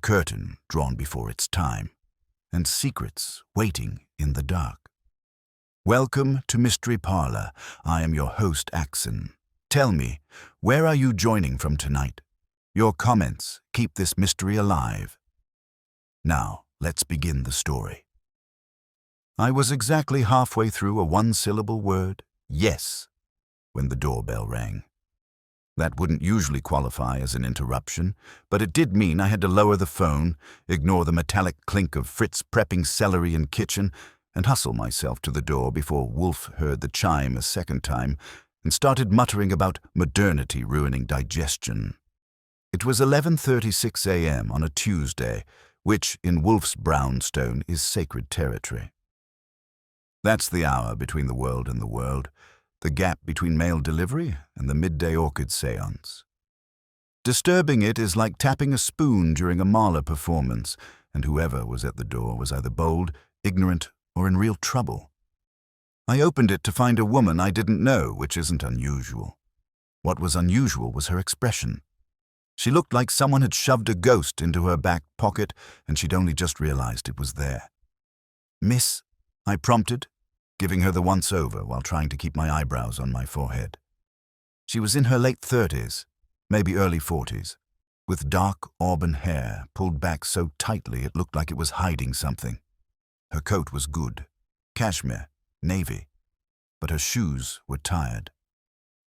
curtain drawn before its time, and secrets waiting in the dark. Welcome to Mystery Parlor. I am your host, Axon. Tell me, where are you joining from tonight? Your comments keep this mystery alive. Now, let's begin the story. I was exactly halfway through a one-syllable word, yes, when the doorbell rang. That wouldn't usually qualify as an interruption, but it did mean I had to lower the phone, ignore the metallic clink of Fritz prepping celery in kitchen, and hustle myself to the door before Wolfe heard the chime a second time and started muttering about modernity ruining digestion. It was 11:36 a.m. on a Tuesday, which in Wolfe's brownstone is sacred territory. That's the hour between the world and the world, the gap between mail delivery and the midday orchid séance. Disturbing it is like tapping a spoon during a Mahler performance, and whoever was at the door was either bold, ignorant, or in real trouble. I opened it to find a woman I didn't know, which isn't unusual. What was unusual was her expression. She looked like someone had shoved a ghost into her back pocket, and she'd only just realized it was there. "Miss," I prompted, giving her the once-over while trying to keep my eyebrows on my forehead. She was in her late 30s, maybe early 40s, with dark auburn hair pulled back so tightly it looked like it was hiding something. Her coat was good, cashmere, navy, but her shoes were tired.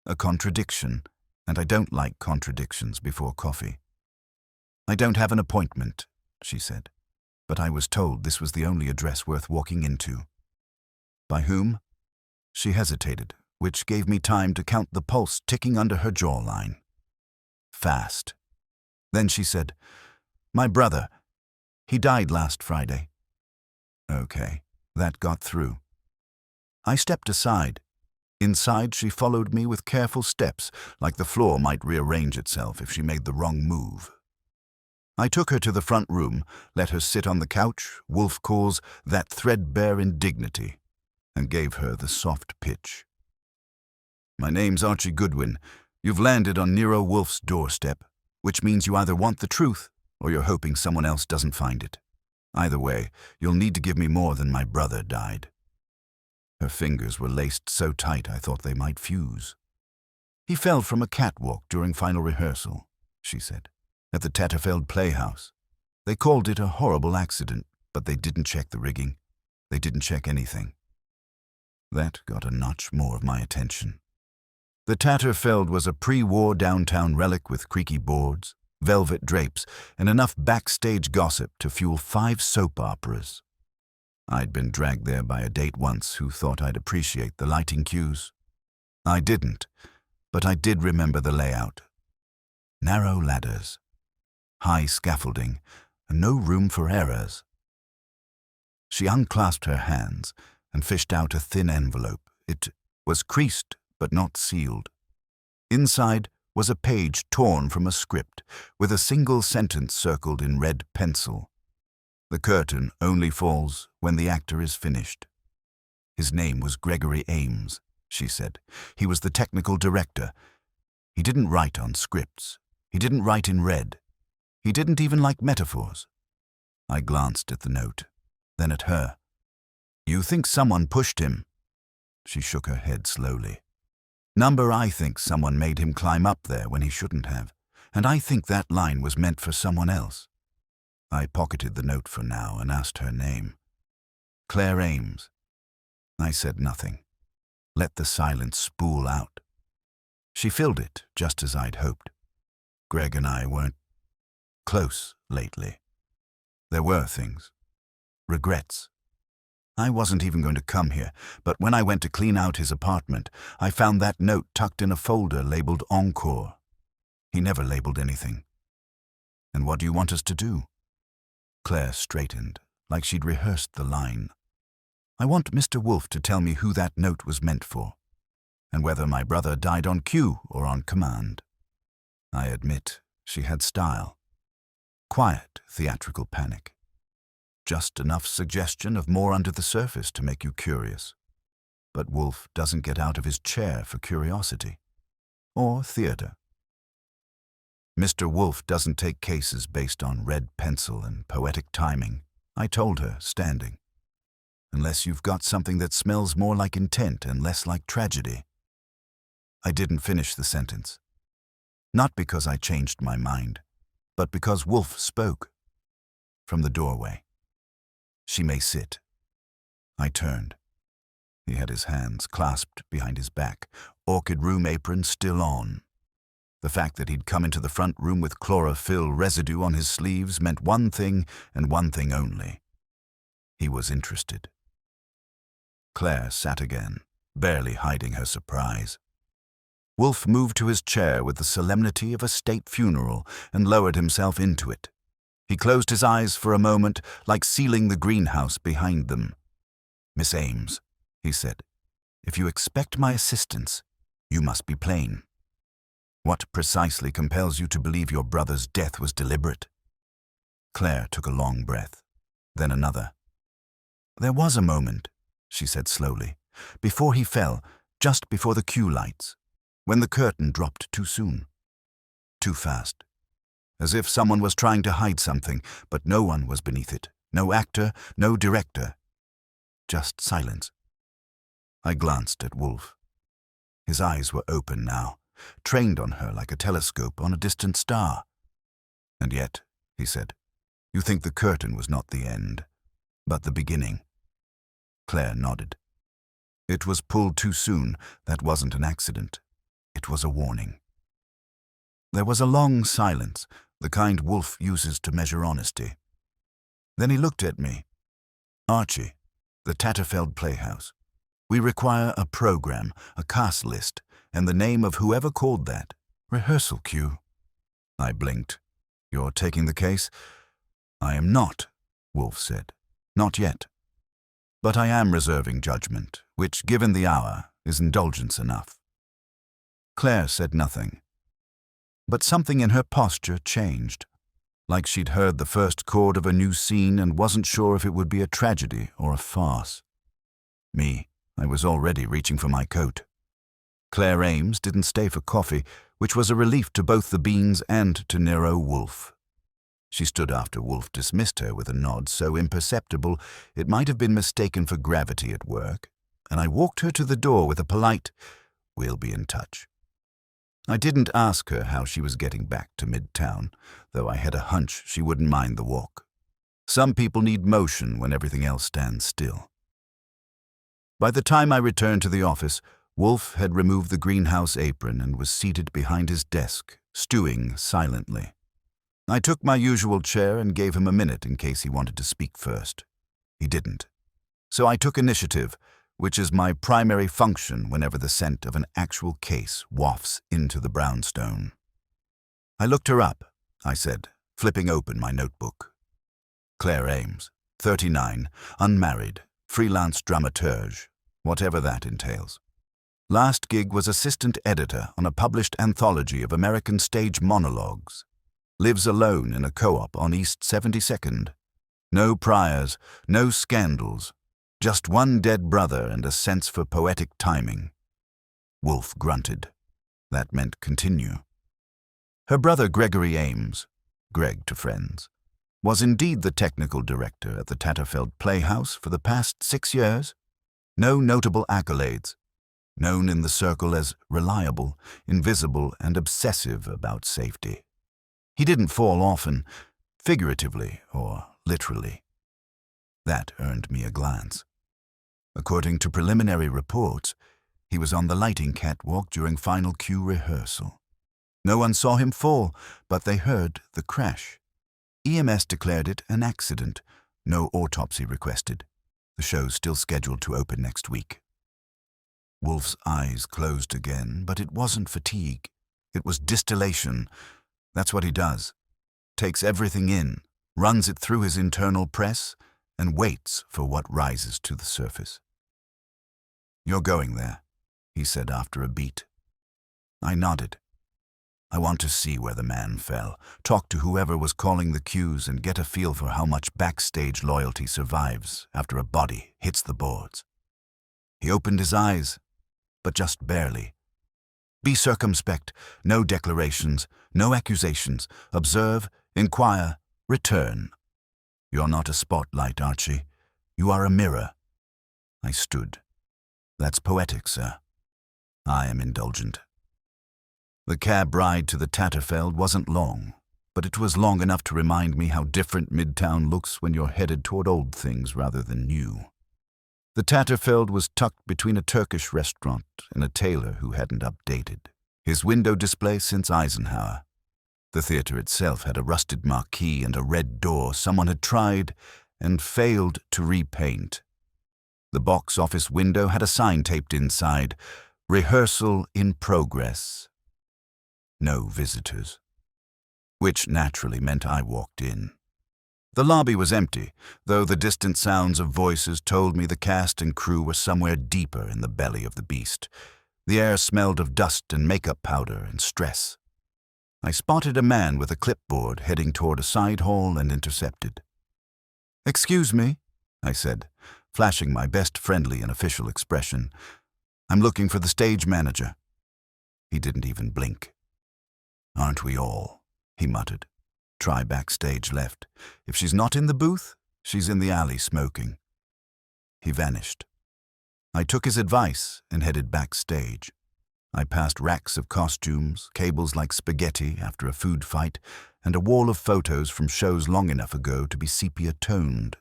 A contradiction, and I don't like contradictions before coffee. "I don't have an appointment," she said, but I was told this was the only address worth walking into. "By whom?" She hesitated, which gave me time to count the pulse ticking under her jawline. Fast. Then she said, "My brother. He died last Friday." Okay, that got through. I stepped aside. Inside, she followed me with careful steps, like the floor might rearrange itself if she made the wrong move. I took her to the front room, let her sit on the couch, Wolfe calls that threadbare indignity, and gave her the soft pitch. "My name's Archie Goodwin. You've landed on Nero Wolfe's doorstep, which means you either want the truth or you're hoping someone else doesn't find it. Either way, you'll need to give me more than my brother died." Her fingers were laced so tight I thought they might fuse. "He fell from a catwalk during final rehearsal," she said, "at the Tatterfeld Playhouse. They called it a horrible accident, but they didn't check the rigging. They didn't check anything." That got a notch more of my attention. The Tatterfeld was a pre-war downtown relic with creaky boards, velvet drapes, and enough backstage gossip to fuel 5 soap operas. I'd been dragged there by a date once who thought I'd appreciate the lighting cues. I didn't, but I did remember the layout. Narrow ladders, high scaffolding, and no room for errors. She unclasped her hands and fished out a thin envelope. It was creased but not sealed. Inside was a page torn from a script with a single sentence circled in red pencil. "The curtain only falls when the actor is finished." His name was Gregory Ames, she said. He was the technical director. He didn't write on scripts. He didn't write in red. He didn't even like metaphors. I glanced at the note, then at her. "You think someone pushed him?" She shook her head slowly. "Number, I think someone made him climb up there when he shouldn't have, and I think that line was meant for someone else." I pocketed the note for now and asked her name. "Claire Ames." I said nothing. Let the silence spool out. She filled it just as I'd hoped. Greg and I weren't close lately. There were things. Regrets. I wasn't even going to come here, but when I went to clean out his apartment, I found that note tucked in a folder labeled Encore. He never labeled anything. "And what do you want us to do?" Claire straightened, like she'd rehearsed the line. "I want Mr. Wolfe to tell me who that note was meant for, and whether my brother died on cue or on command." I admit, she had style. Quiet, theatrical panic. Just enough suggestion of more under the surface to make you curious. But Wolfe doesn't get out of his chair for curiosity. Or theater. Mr. Wolfe doesn't take cases based on red pencil and poetic timing, I told her, standing. Unless you've got something that smells more like intent and less like tragedy. I didn't finish the sentence. Not because I changed my mind, but because Wolfe spoke. From the doorway. She may sit. I turned. He had his hands clasped behind his back, orchid room apron still on. The fact that he'd come into the front room with chlorophyll residue on his sleeves meant one thing and one thing only. He was interested. Claire sat again, barely hiding her surprise. Wolfe moved to his chair with the solemnity of a state funeral and lowered himself into it. He closed his eyes for a moment, like sealing the greenhouse behind them. "Miss Ames," he said, "if you expect my assistance, you must be plain. What precisely compels you to believe your brother's death was deliberate?" Claire took a long breath, then another. "There was a moment," she said slowly, "before he fell, just before the cue lights, when the curtain dropped too soon. Too fast. As if someone was trying to hide something, but no one was beneath it. No actor, no director. Just silence." I glanced at Wolfe. His eyes were open now, trained on her like a telescope on a distant star. "And yet," he said, "you think the curtain was not the end, but the beginning." Claire nodded. "It was pulled too soon. That wasn't an accident. It was a warning." There was a long silence, the kind Wolfe uses to measure honesty. Then he looked at me. "Archie, the Tatterfeld Playhouse. We require a program, a cast list, and the name of whoever called that. Rehearsal cue." I blinked. "You're taking the case?" "I am not," Wolfe said. "Not yet. But I am reserving judgment, which, given the hour, is indulgence enough." Claire said nothing. But something in her posture changed, like she'd heard the first chord of a new scene and wasn't sure if it would be a tragedy or a farce. Me, I was already reaching for my coat. Claire Ames didn't stay for coffee, which was a relief to both the Beans and to Nero Wolfe. She stood after Wolfe dismissed her with a nod so imperceptible it might have been mistaken for gravity at work, and I walked her to the door with a polite, "We'll be in touch." I didn't ask her how she was getting back to Midtown, though I had a hunch she wouldn't mind the walk. Some people need motion when everything else stands still. By the time I returned to the office, Wolfe had removed the greenhouse apron and was seated behind his desk, stewing silently. I took my usual chair and gave him a minute in case he wanted to speak first. He didn't. So I took initiative, which is my primary function whenever the scent of an actual case wafts into the brownstone. "I looked her up," I said, flipping open my notebook. "Claire Ames, 39, unmarried, freelance dramaturge, whatever that entails. Last gig was assistant editor on a published anthology of American stage monologues. Lives alone in a co-op on East 72nd. No priors, no scandals. Just one dead brother and a sense for poetic timing." Wolfe grunted. That meant continue. Her brother Gregory Ames, Greg to friends, was indeed the technical director at the Tatterfeld Playhouse for the past 6 years. No notable accolades. Known in the circle as reliable, invisible, and obsessive about safety. He didn't fall often, figuratively or literally. That earned me a glance. According to preliminary reports, he was on the lighting catwalk during final cue rehearsal. No one saw him fall, but they heard the crash. EMS declared it an accident. No autopsy requested. The show's still scheduled to open next week. Wolfe's eyes closed again, but it wasn't fatigue. It was distillation. That's what he does. Takes everything in, runs it through his internal press, and waits for what rises to the surface. "You're going there," he said after a beat. I nodded. "I want to see where the man fell, talk to whoever was calling the cues, and get a feel for how much backstage loyalty survives after a body hits the boards." He opened his eyes, but just barely. Be circumspect. No declarations, no accusations. Observe, inquire, return. You're not a spotlight, Archie. You are a mirror. I stood. That's poetic, sir. I am indulgent. The cab ride to the Tatterfeld wasn't long, but it was long enough to remind me how different Midtown looks when you're headed toward old things rather than new. The Tatterfeld was tucked between a Turkish restaurant and a tailor who hadn't updated his window display since Eisenhower. The theater itself had a rusted marquee and a red door someone had tried and failed to repaint. The box office window had a sign taped inside, "Rehearsal in progress." No visitors. Which naturally meant I walked in. The lobby was empty, though the distant sounds of voices told me the cast and crew were somewhere deeper in the belly of the beast. The air smelled of dust and makeup powder and stress. I spotted a man with a clipboard heading toward a side hall and intercepted. "Excuse me," I said, flashing my best friendly and official expression. "I'm looking for the stage manager." He didn't even blink. "Aren't we all?" he muttered. "Try backstage left. If she's not in the booth, she's in the alley smoking." He vanished. I took his advice and headed backstage. I passed racks of costumes, cables like spaghetti after a food fight, and a wall of photos from shows long enough ago to be sepia-toned.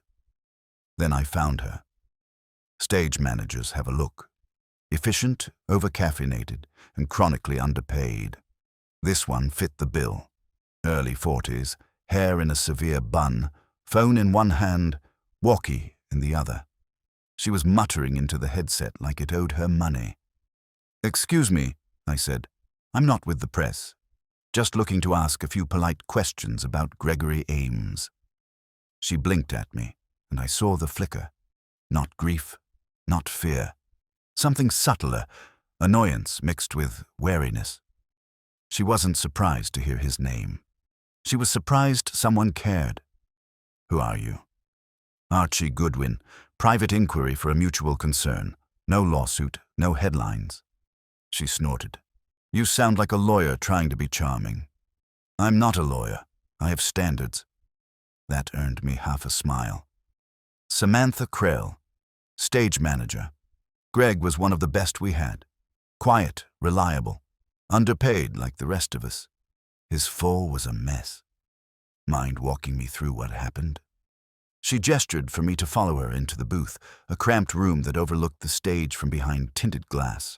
Then I found her. Stage managers have a look. Efficient, over-caffeinated, and chronically underpaid. This one fit the bill. Early 40s, hair in a severe bun, phone in one hand, walkie in the other. She was muttering into the headset like it owed her money. "Excuse me," I said. "I'm not with the press. Just looking to ask a few polite questions about Gregory Ames." She blinked at me, and I saw the flicker. Not grief, not fear. Something subtler, annoyance mixed with wariness. She wasn't surprised to hear his name. She was surprised someone cared. "Who are you?" "Archie Goodwin. Private inquiry for a mutual concern. No lawsuit, no headlines." She snorted. "You sound like a lawyer trying to be charming." "I'm not a lawyer. I have standards." That earned me half a smile. "Samantha Krell, stage manager. Greg was one of the best we had. Quiet, reliable, underpaid like the rest of us. His fall was a mess. Mind walking me through what happened?" She gestured for me to follow her into the booth, a cramped room that overlooked the stage from behind tinted glass.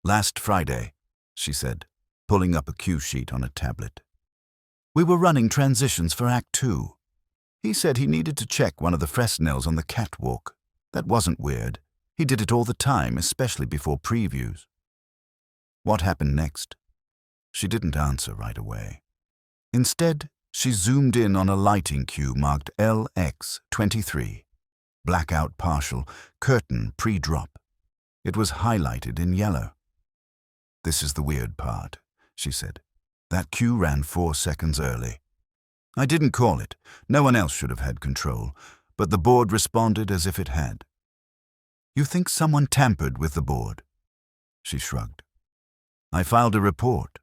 "Last Friday," she said, pulling up a cue sheet on a tablet. "We were running transitions for Act 2. He said he needed to check one of the Fresnels on the catwalk. That wasn't weird. He did it all the time, especially before previews." "What happened next?" She didn't answer right away. Instead, she zoomed in on a lighting cue marked LX23. Blackout partial, curtain pre-drop. It was highlighted in yellow. "This is the weird part," she said. "That cue ran 4 seconds early. I didn't call it. No one else should have had control, but the board responded as if it had." "You think someone tampered with the board?" She shrugged. "I filed a report.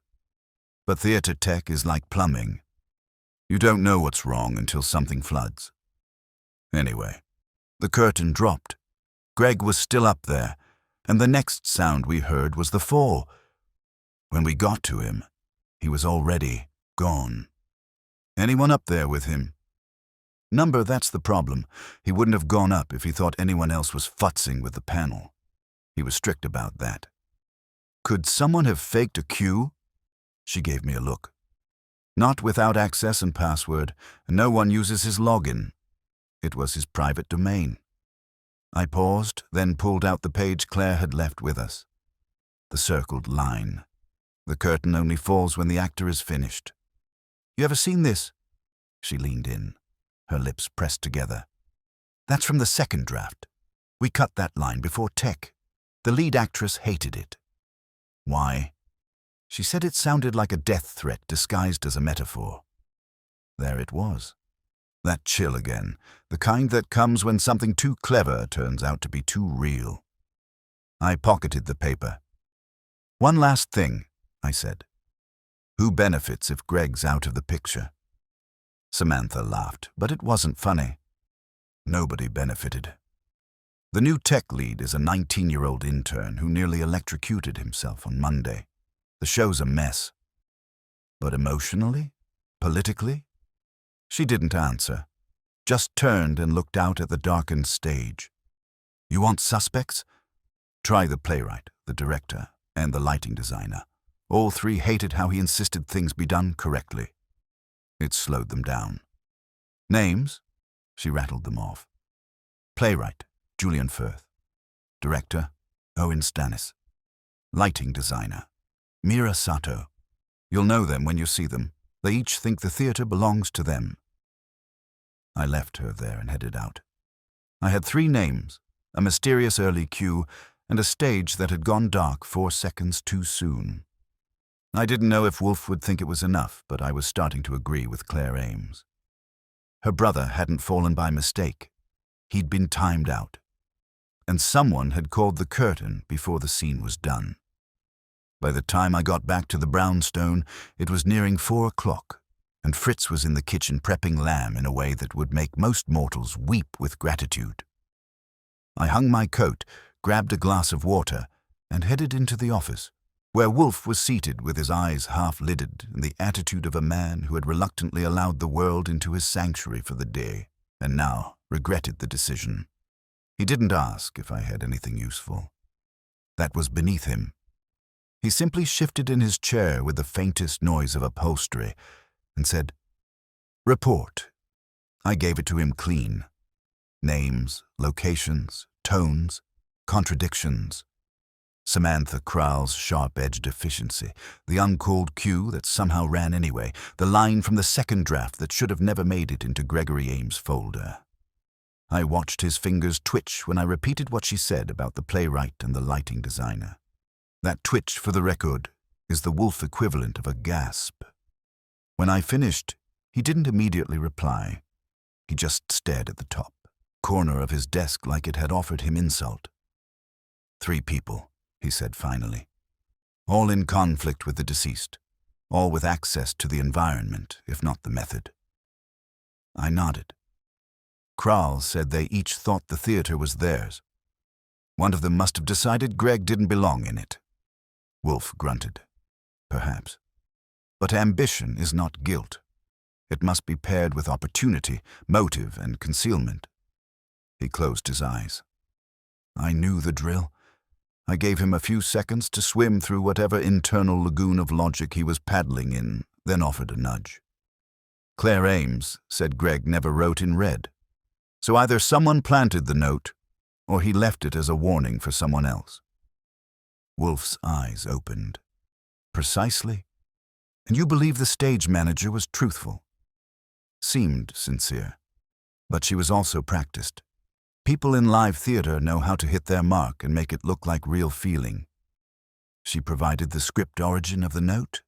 But theater tech is like plumbing. You don't know what's wrong until something floods. Anyway, the curtain dropped. Greg was still up there, and the next sound we heard was the fall. When we got to him, he was already gone." "Anyone up there with him?" "Number, that's the problem. He wouldn't have gone up if he thought anyone else was futzing with the panel. He was strict about that." "Could someone have faked a cue?" She gave me a look. "Not without access and password. No one uses his login. It was his private domain." I paused, then pulled out the page Claire had left with us. The circled line. The curtain only falls when the actor is finished. "You ever seen this?" She leaned in, her lips pressed together. "That's from the second draft. We cut that line before tech. The lead actress hated it." "Why?" She said it sounded like a death threat disguised as a metaphor. There it was. That chill again, the kind that comes when something too clever turns out to be too real. I pocketed the paper. One last thing, I said. Who benefits if Greg's out of the picture? Samantha laughed, but it wasn't funny. Nobody benefited. The new tech lead is a 19-year-old intern who nearly electrocuted himself on Monday. The show's a mess. But emotionally? Politically? She didn't answer, just turned and looked out at the darkened stage. You want suspects? Try the playwright, the director, and the lighting designer. All three hated how he insisted things be done correctly. It slowed them down. Names? She rattled them off. Playwright, Julian Firth. Director, Owen Stannis. Lighting designer, Mira Sato. You'll know them when you see them. They each think the theater belongs to them. I left her there and headed out. I had 3 names, a mysterious early cue, and a stage that had gone dark 4 seconds too soon. I didn't know if Wolfe would think it was enough, but I was starting to agree with Claire Ames. Her brother hadn't fallen by mistake. He'd been timed out. And someone had called the curtain before the scene was done. By the time I got back to the brownstone, it was nearing 4 o'clock, and Fritz was in the kitchen prepping lamb in a way that would make most mortals weep with gratitude. I hung my coat, grabbed a glass of water, and headed into the office, where Wolfe was seated with his eyes half-lidded in the attitude of a man who had reluctantly allowed the world into his sanctuary for the day, and now regretted the decision. He didn't ask if I had anything useful. That was beneath him. He simply shifted in his chair with the faintest noise of upholstery and said, "Report." I gave it to him clean. Names, locations, tones, contradictions. Samantha Crowell's sharp-edged efficiency, the uncalled cue that somehow ran anyway, the line from the second draft that should have never made it into Gregory Ames' folder. I watched his fingers twitch when I repeated what she said about the playwright and the lighting designer. That twitch, for the record, is the Wolfe equivalent of a gasp. When I finished, he didn't immediately reply. He just stared at the top corner of his desk like it had offered him insult. 3 people, he said finally. All in conflict with the deceased. All with access to the environment, if not the method. I nodded. Crowell said they each thought the theater was theirs. One of them must have decided Greg didn't belong in it. Wolfe grunted. Perhaps. But ambition is not guilt. It must be paired with opportunity, motive, and concealment. He closed his eyes. I knew the drill. I gave him a few seconds to swim through whatever internal lagoon of logic he was paddling in, then offered a nudge. Claire Ames said Greg never wrote in red. So either someone planted the note, or he left it as a warning for someone else. Wolfe's eyes opened. Precisely. And you believe the stage manager was truthful? Seemed sincere. But she was also practiced. People in live theater know how to hit their mark and make it look like real feeling. She provided the script origin of the note?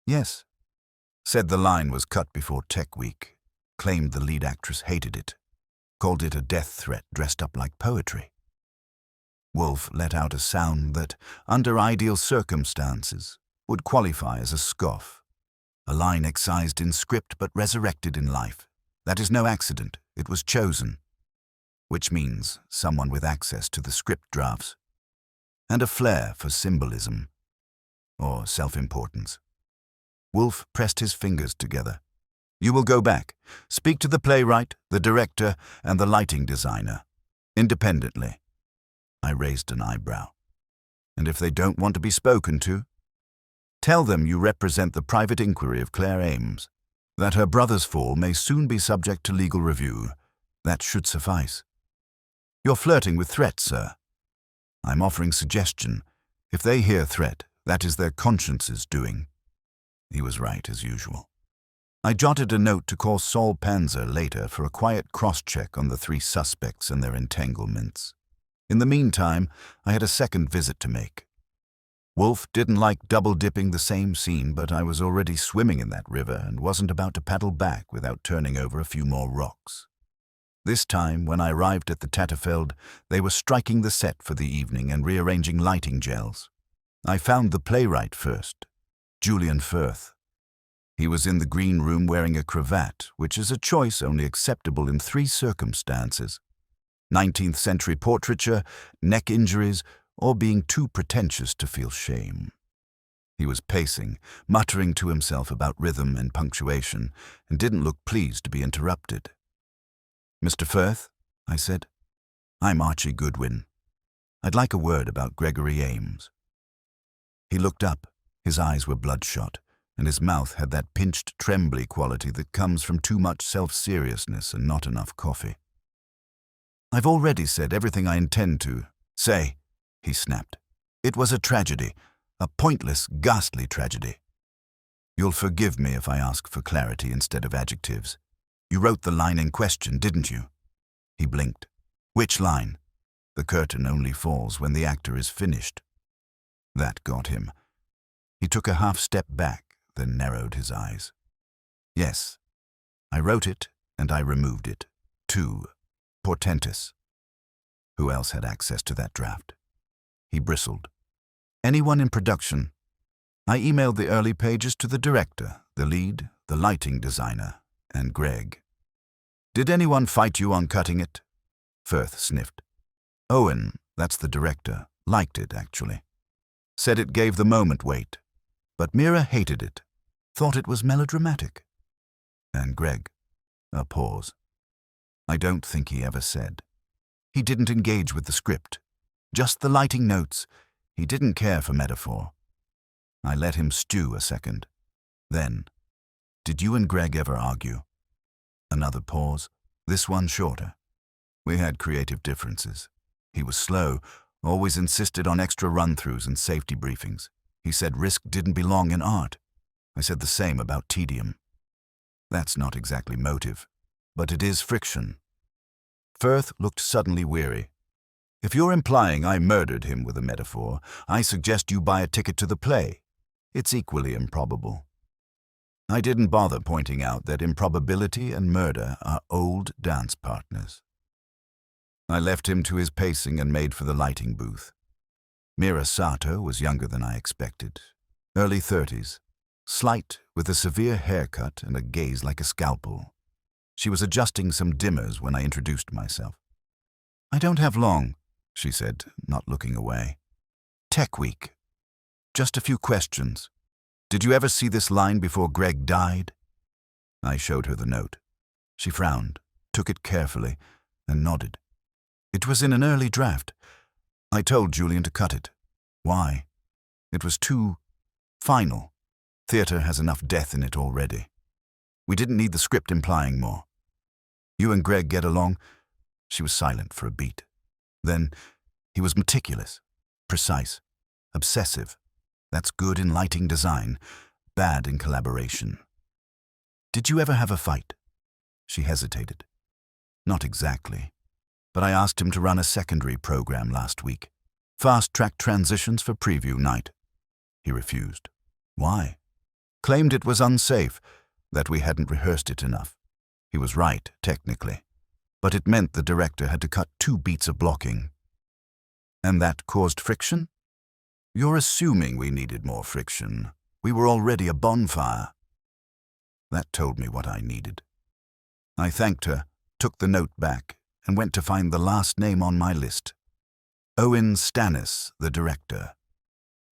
Yes. Said the line was cut before Tech Week. Claimed the lead actress hated it. Called it a death threat dressed up like poetry. Wolfe let out a sound that, under ideal circumstances, would qualify as a scoff. A line excised in script but resurrected in life. That is no accident. It was chosen. Which means someone with access to the script drafts. And a flair for symbolism. Or self-importance. Wolfe pressed his fingers together. You will go back. Speak to the playwright, the director, and the lighting designer. Independently. I raised an eyebrow. And if they don't want to be spoken to? Tell them you represent the private inquiry of Claire Ames. That her brother's fall may soon be subject to legal review. That should suffice. You're flirting with threat, sir. I'm offering suggestion. If they hear threat, that is their conscience's doing. He was right, as usual. I jotted a note to call Saul Panzer later for a quiet cross-check on the 3 suspects and their entanglements. In the meantime, I had a second visit to make. Wolfe didn't like double-dipping the same scene, but I was already swimming in that river and wasn't about to paddle back without turning over a few more rocks. This time, when I arrived at the Tatterfeld, they were striking the set for the evening and rearranging lighting gels. I found the playwright first, Julian Firth. He was in the green room wearing a cravat, which is a choice only acceptable in 3 circumstances: 19th century portraiture, neck injuries, or being too pretentious to feel shame. He was pacing, muttering to himself about rhythm and punctuation, and didn't look pleased to be interrupted. "Mr. Firth," I said, "I'm Archie Goodwin. I'd like a word about Gregory Ames." He looked up. His eyes were bloodshot, and his mouth had that pinched, trembly quality that comes from too much self-seriousness and not enough coffee. "I've already said everything I intend to say," he snapped. "It was a tragedy, a pointless, ghastly tragedy. You'll forgive me if I ask for clarity instead of adjectives. You wrote the line in question, didn't you?" He blinked. "Which line?" "The curtain only falls when the actor is finished." That got him. He took a half-step back, then narrowed his eyes. "Yes, I wrote it and I removed it. Too portentous." Who else had access to that draft? He bristled. "Anyone in production. I emailed the early pages to the director, the lead, the lighting designer, and Greg." "Did anyone fight you on cutting it?" Firth sniffed. "Owen, that's the director, liked it, actually. Said it gave the moment weight. But Mira hated it, thought it was melodramatic." "And Greg?" A pause. "I don't think he ever said. He didn't engage with the script. Just the lighting notes. He didn't care for metaphor. I let him stew a second. Then, did you and Greg ever argue?" Another pause, this one shorter. "We had creative differences. He was slow, always insisted on extra run-throughs and safety briefings. He said risk didn't belong in art. I said the same about tedium. That's not exactly motive, but it is friction." Firth looked suddenly weary. "If you're implying I murdered him with a metaphor, I suggest you buy a ticket to the play. It's equally improbable." I didn't bother pointing out that improbability and murder are old dance partners. I left him to his pacing and made for the lighting booth. Mira Sato was younger than I expected. Early 30s, slight, with a severe haircut and a gaze like a scalpel. She was adjusting some dimmers when I introduced myself. "I don't have long," she said, not looking away. "Tech Week. Just a few questions. Did you ever see this line before Greg died?" I showed her the note. She frowned, took it carefully, and nodded. "It was in an early draft. I told Julian to cut it." "Why?" "It was too final. Theater has enough death in it already. We didn't need the script implying more." "You and Greg get along?" She was silent for a beat. Then, "He was meticulous, precise, obsessive. That's good in lighting design, bad in collaboration." "Did you ever have a fight?" She hesitated. "Not exactly, but I asked him to run a secondary program last week. Fast-track transitions for preview night. He refused." "Why?" "Claimed it was unsafe, that we hadn't rehearsed it enough. He was right, technically, but it meant the director had to cut 2 beats of blocking." "And that caused friction?" "You're assuming we needed more friction. We were already a bonfire." That told me what I needed. I thanked her, took the note back, and went to find the last name on my list. Owen Stannis, the director.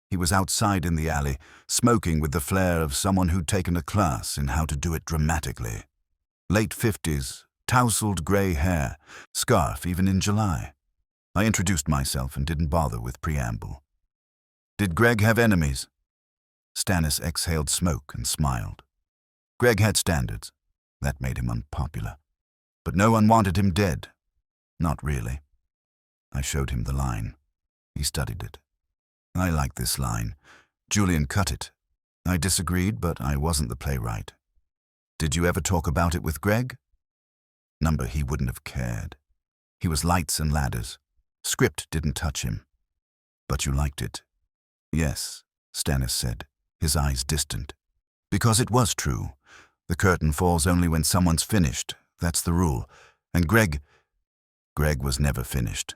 He was outside in the alley, smoking with the flair of someone who'd taken a class in how to do it dramatically. Late 50s, tousled grey hair, scarf even in July. I introduced myself and didn't bother with preamble. "Did Greg have enemies?" Stannis exhaled smoke and smiled. "Greg had standards. That made him unpopular. But no one wanted him dead. Not really." I showed him the line. He studied it. "I like this line. Julian cut it. I disagreed, but I wasn't the playwright. Did you ever talk about it with Greg?" Number he wouldn't have cared. He was lights and ladders. Script didn't touch him. "But you liked it?" "Yes," Stannis said, his eyes distant. "Because it was true. The curtain falls only when someone's finished. That's the rule. And Greg was never finished."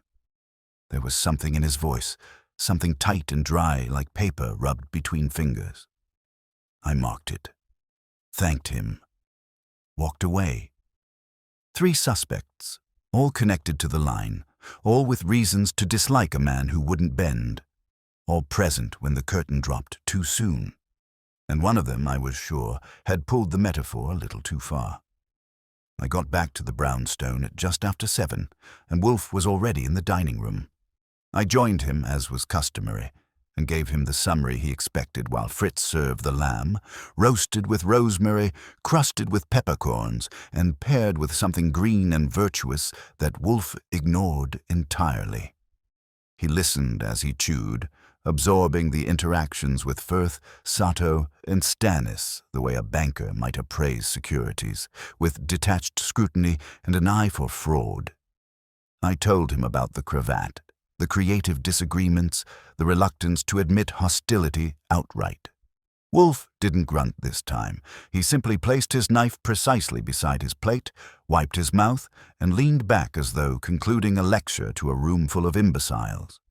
There was something in his voice, something tight and dry like paper rubbed between fingers. I marked it, thanked him, walked away. 3 suspects, all connected to the line, all with reasons to dislike a man who wouldn't bend, all present when the curtain dropped too soon. And one of them, I was sure, had pulled the metaphor a little too far. I got back to the brownstone at just after 7, and Wolfe was already in the dining room. I joined him, as was customary, and gave him the summary he expected while Fritz served the lamb, roasted with rosemary, crusted with peppercorns, and paired with something green and virtuous that Wolfe ignored entirely. He listened as he chewed, absorbing the interactions with Firth, Sato, and Stannis the way a banker might appraise securities, with detached scrutiny and an eye for fraud. I told him about the cravat, the creative disagreements, the reluctance to admit hostility outright. Wolfe didn't grunt this time. He simply placed his knife precisely beside his plate, wiped his mouth, and leaned back as though concluding a lecture to a room full of imbeciles.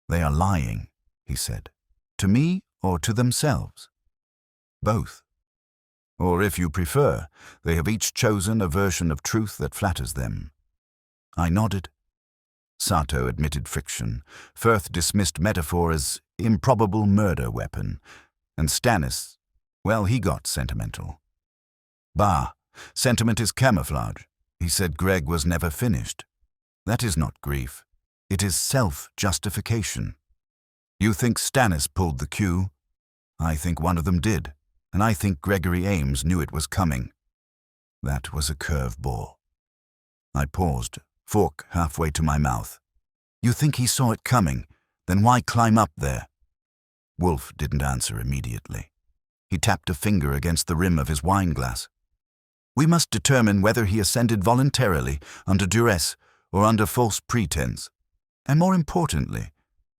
"They are lying," he said. "To me or to themselves?" "Both. Or, if you prefer, they have each chosen a version of truth that flatters them." I nodded. Sato admitted friction. Firth dismissed metaphor as improbable murder weapon. And Stannis, well, he got sentimental. "Bah, sentiment is camouflage. He said Greg was never finished. That is not grief. It is self-justification. You think Stannis pulled the cue? I think one of them did, and I think Gregory Ames knew it was coming." That was a curveball. I paused, fork halfway to my mouth. "You think he saw it coming? Then why climb up there?" Wolfe didn't answer immediately. He tapped a finger against the rim of his wine glass. "We must determine whether he ascended voluntarily, under duress, or under false pretense. And more importantly,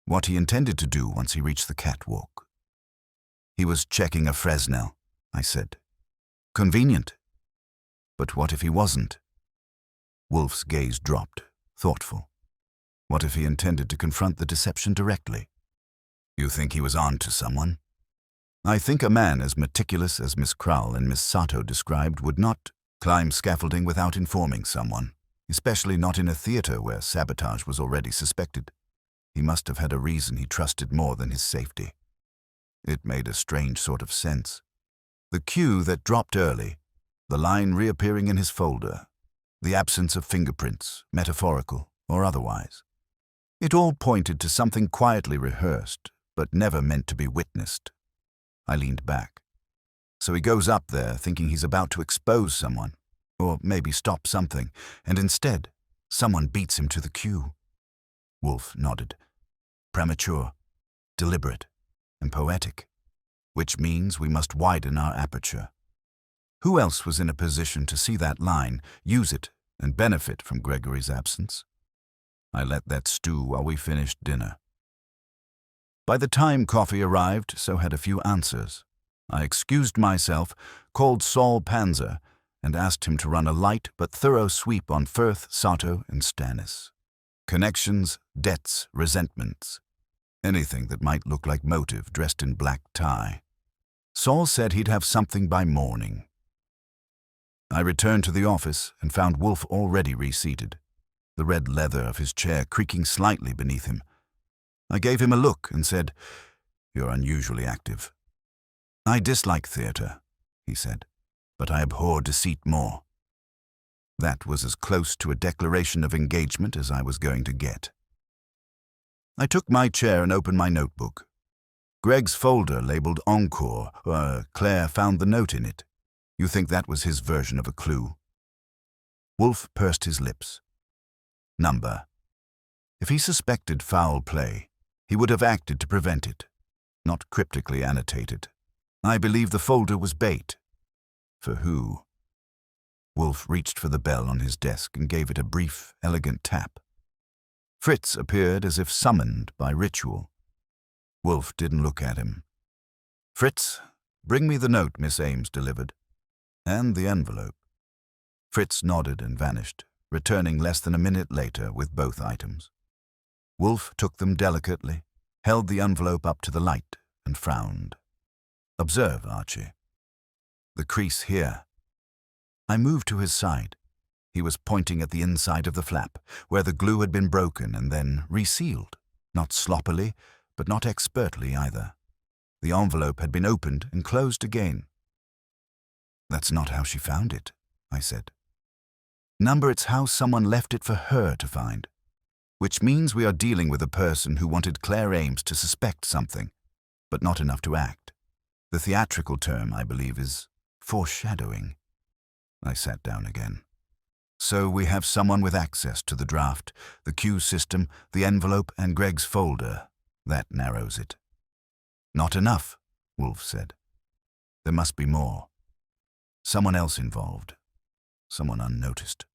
what he intended to do once he reached the catwalk." "He was checking a Fresnel," I said. "Convenient. But what if he wasn't?" Wolfe's gaze dropped, thoughtful. What if he intended to confront the deception directly? "You think he was on to someone?" "I think a man as meticulous as Miss Crowell and Miss Sato described would not climb scaffolding without informing someone, especially not in a theater where sabotage was already suspected. He must have had a reason he trusted more than his safety." It made a strange sort of sense. The cue that dropped early, the line reappearing in his folder, the absence of fingerprints, metaphorical or otherwise. It all pointed to something quietly rehearsed, but never meant to be witnessed. I leaned back. So he goes up there thinking he's about to expose someone, or maybe stop something, and instead, someone beats him to the cue. Wolfe nodded. Premature, deliberate, and poetic, which means we must widen our aperture. Who else was in a position to see that line, use it, and benefit from Gregory's absence? I let that stew while we finished dinner. By the time coffee arrived, so had a few answers. I excused myself, called Saul Panzer, and asked him to run a light but thorough sweep on Firth, Sato, and Stannis. Connections, debts, resentments. Anything that might look like motive dressed in black tie. Saul said he'd have something by morning. I returned to the office and found Wolfe already reseated, the red leather of his chair creaking slightly beneath him. I gave him a look and said, "You're unusually active." "I dislike theater," he said, "but I abhor deceit more." That was as close to a declaration of engagement as I was going to get. I took my chair and opened my notebook. Greg's folder labeled Encore. Claire found the note in it. You think that was his version of a clue? Wolfe pursed his lips. Number. If he suspected foul play, he would have acted to prevent it, not cryptically annotated. I believe the folder was bait. For who? Wolfe reached for the bell on his desk and gave it a brief, elegant tap. Fritz appeared as if summoned by ritual. Wolfe didn't look at him. "Fritz, bring me the note Miss Ames delivered. And the envelope." Fritz nodded and vanished, returning less than a minute later with both items. Wolfe took them delicately, held the envelope up to the light and frowned. "Observe, Archie. The crease here." I moved to his side. He was pointing at the inside of the flap, where the glue had been broken and then resealed, not sloppily, but not expertly either. The envelope had been opened and closed again. "That's not how she found it," I said. "Number, it's how someone left it for her to find. Which means we are dealing with a person who wanted Claire Ames to suspect something, but not enough to act. The theatrical term, I believe, is foreshadowing." I sat down again. "So we have someone with access to the draft, the Q system, the envelope, and Greg's folder. That narrows it." "Not enough," Wolfe said. "There must be more. Someone else involved. Someone unnoticed."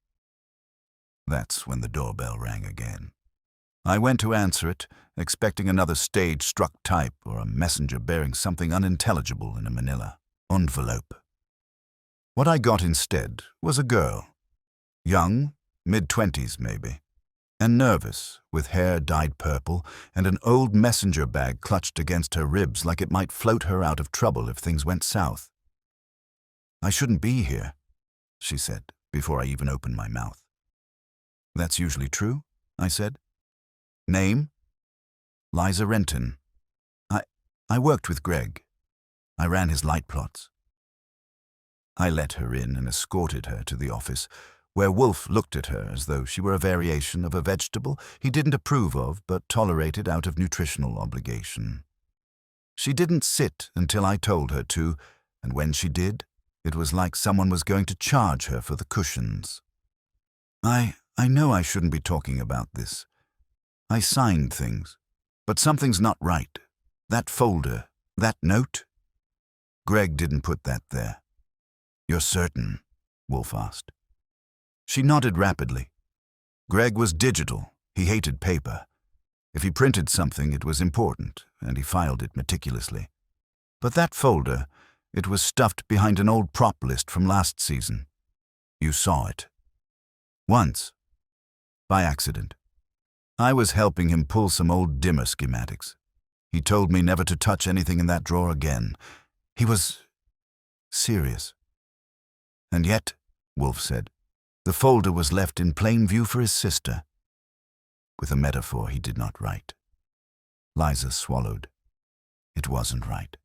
That's when the doorbell rang again. I went to answer it, expecting another stage-struck type or a messenger bearing something unintelligible in a manila envelope. What I got instead was a girl. Young, mid-20s maybe, and nervous, with hair dyed purple and an old messenger bag clutched against her ribs like it might float her out of trouble if things went south. "I shouldn't be here," she said, before I even opened my mouth. "That's usually true," I said. "Name?" "Liza Renton. I worked with Greg. I ran his light plots." I let her in and escorted her to the office, where Wolfe looked at her as though she were a variation of a vegetable he didn't approve of but tolerated out of nutritional obligation. She didn't sit until I told her to, and when she did, it was like someone was going to charge her for the cushions. I know I shouldn't be talking about this. I signed things, but something's not right. That folder, that note? Greg didn't put that there." "You're certain?" Wolfe asked. She nodded rapidly. "Greg was digital. He hated paper. If he printed something, it was important, and he filed it meticulously. But that folder, it was stuffed behind an old prop list from last season. You saw it." "Once. By accident. I was helping him pull some old dimmer schematics. He told me never to touch anything in that drawer again. He was serious. And yet," Wolfe said, "the folder was left in plain view for his sister." With a metaphor he did not write. Liza swallowed. It wasn't right.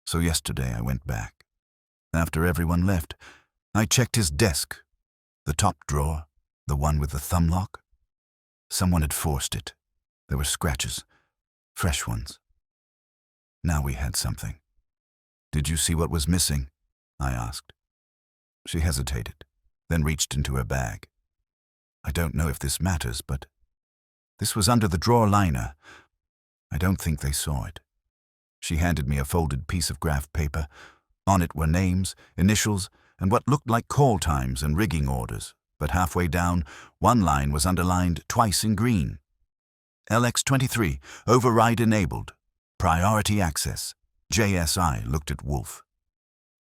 So yesterday I went back. After everyone left, I checked his desk. The top drawer, the one with the thumb lock. Someone had forced it. There were scratches, fresh ones. Now we had something. "Did you see what was missing?" I asked. She hesitated, then reached into her bag. "I don't know if this matters, but this was under the drawer liner. I don't think they saw it." She handed me a folded piece of graph paper. On it were names, initials, and what looked like call times and rigging orders, but halfway down, one line was underlined twice in green. "LX-23, override enabled. Priority access." JSI looked at Wolfe.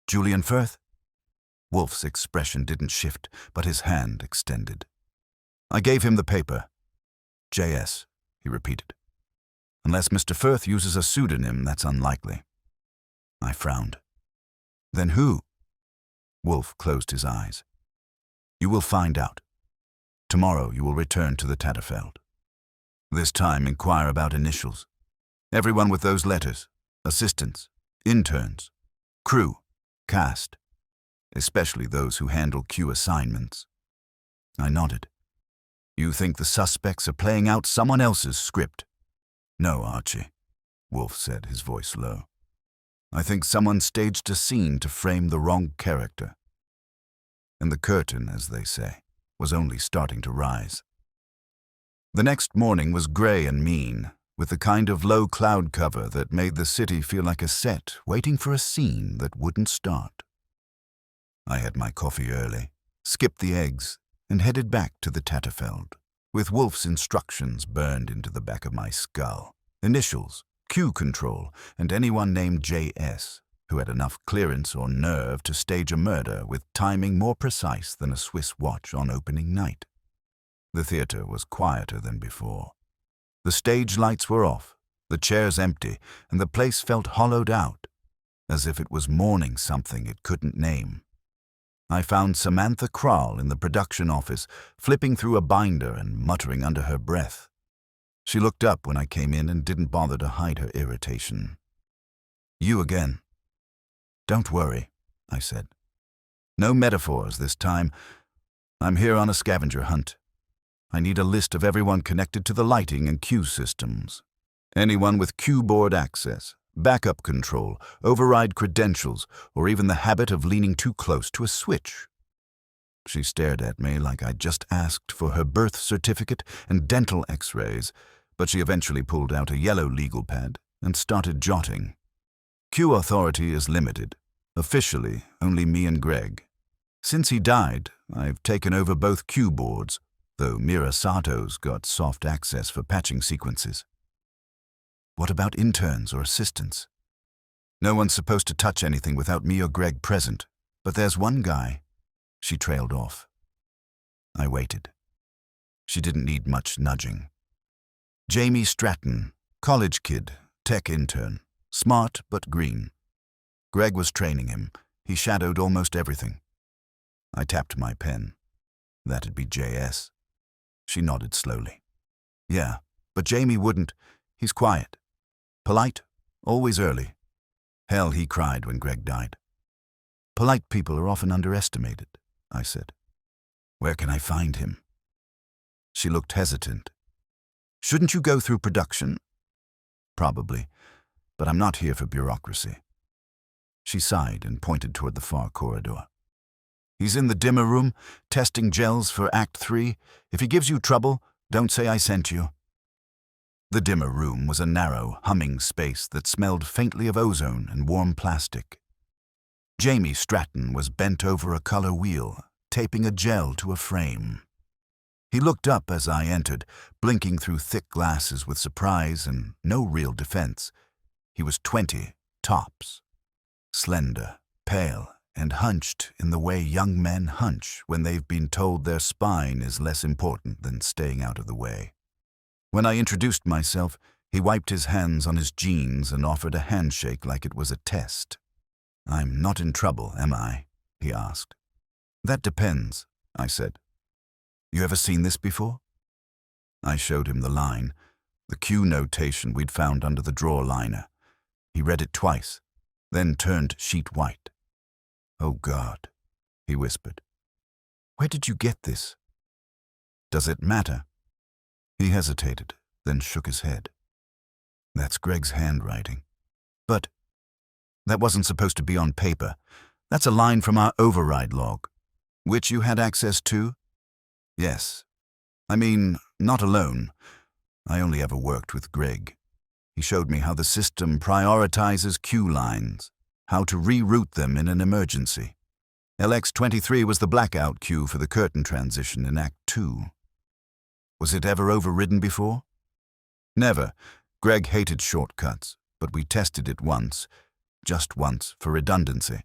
"Julian Firth?" Wolfe's expression didn't shift, but his hand extended. I gave him the paper. "JS," he repeated. "Unless Mr. Firth uses a pseudonym, that's unlikely." I frowned. "Then who?" Wolfe closed his eyes. "You will find out. Tomorrow you will return to the Tatterfeld. This time inquire about initials. Everyone with those letters. Assistants, interns, crew, cast. Especially those who handle Q assignments." I nodded. "You think the suspects are playing out someone else's script?" "No, Archie," Wolfe said, his voice low. "I think someone staged a scene to frame the wrong character." And the curtain, as they say, was only starting to rise. The next morning was grey and mean, with the kind of low cloud cover that made the city feel like a set waiting for a scene that wouldn't start. I had my coffee early, skipped the eggs, and headed back to the Tatterfeld, with Wolfe's instructions burned into the back of my skull. Initials, Q control, and anyone named JS, who had enough clearance or nerve to stage a murder with timing more precise than a Swiss watch on opening night. The theater was quieter than before. The stage lights were off, The chairs empty, and the place felt hollowed out, as if it was mourning something it couldn't name. I found Samantha Krall in the production office, flipping through a binder and muttering under her breath. She looked up when I came in and didn't bother to hide her irritation. "You again." "Don't worry," I said. "No metaphors this time. I'm here on a scavenger hunt. I need a list of everyone connected to the lighting and cue systems. Anyone with cue board access, backup control, override credentials, or even the habit of leaning too close to a switch." She stared at me like I'd just asked for her birth certificate and dental x-rays, but she eventually pulled out a yellow legal pad and started jotting. "Cue authority is limited. Officially, only me and Greg. Since he died, I've taken over both cue boards, though Mira Sato's got soft access for patching sequences." "What about interns or assistants?" "No one's supposed to touch anything without me or Greg present, but there's one guy." She trailed off. I waited. She didn't need much nudging. Jamie Stratton, college kid, tech intern, smart but green. Greg was training him. He shadowed almost everything. I tapped my pen. That'd be JS. She nodded slowly. "Yeah, but Jamie wouldn't. He's quiet. Polite, always early. Hell, he cried when Greg died." "Polite people are often underestimated," I said. "Where can I find him?" She looked hesitant. "Shouldn't you go through production?" "Probably, but I'm not here for bureaucracy." She sighed and pointed toward the far corridor. "He's in the dimmer room, testing gels for Act 3. If he gives you trouble, don't say I sent you." The dimmer room was a narrow, humming space that smelled faintly of ozone and warm plastic. Jamie Stratton was bent over a color wheel, taping a gel to a frame. He looked up as I entered, blinking through thick glasses with surprise and no real defense. He was 20, tops. Slender, pale, and hunched in the way young men hunch when they've been told their spine is less important than staying out of the way. When I introduced myself, he wiped his hands on his jeans and offered a handshake like it was a test. "I'm not in trouble, am I?" he asked. "That depends," I said. "You ever seen this before?" I showed him the line, the cue notation we'd found under the drawer liner. He read it twice, then turned sheet white. "Oh, God," he whispered. "Where did you get this?" "Does it matter?" He hesitated, then shook his head. "That's Greg's handwriting. But that wasn't supposed to be on paper. That's a line from our override log." "Which you had access to?" "Yes. I mean, not alone. I only ever worked with Greg. He showed me how the system prioritizes cue lines, how to reroute them in an emergency. LX-23 was the blackout cue for the curtain transition in Act 2. Was it ever overridden before?" "Never. Greg hated shortcuts, but we tested it once, just once, for redundancy.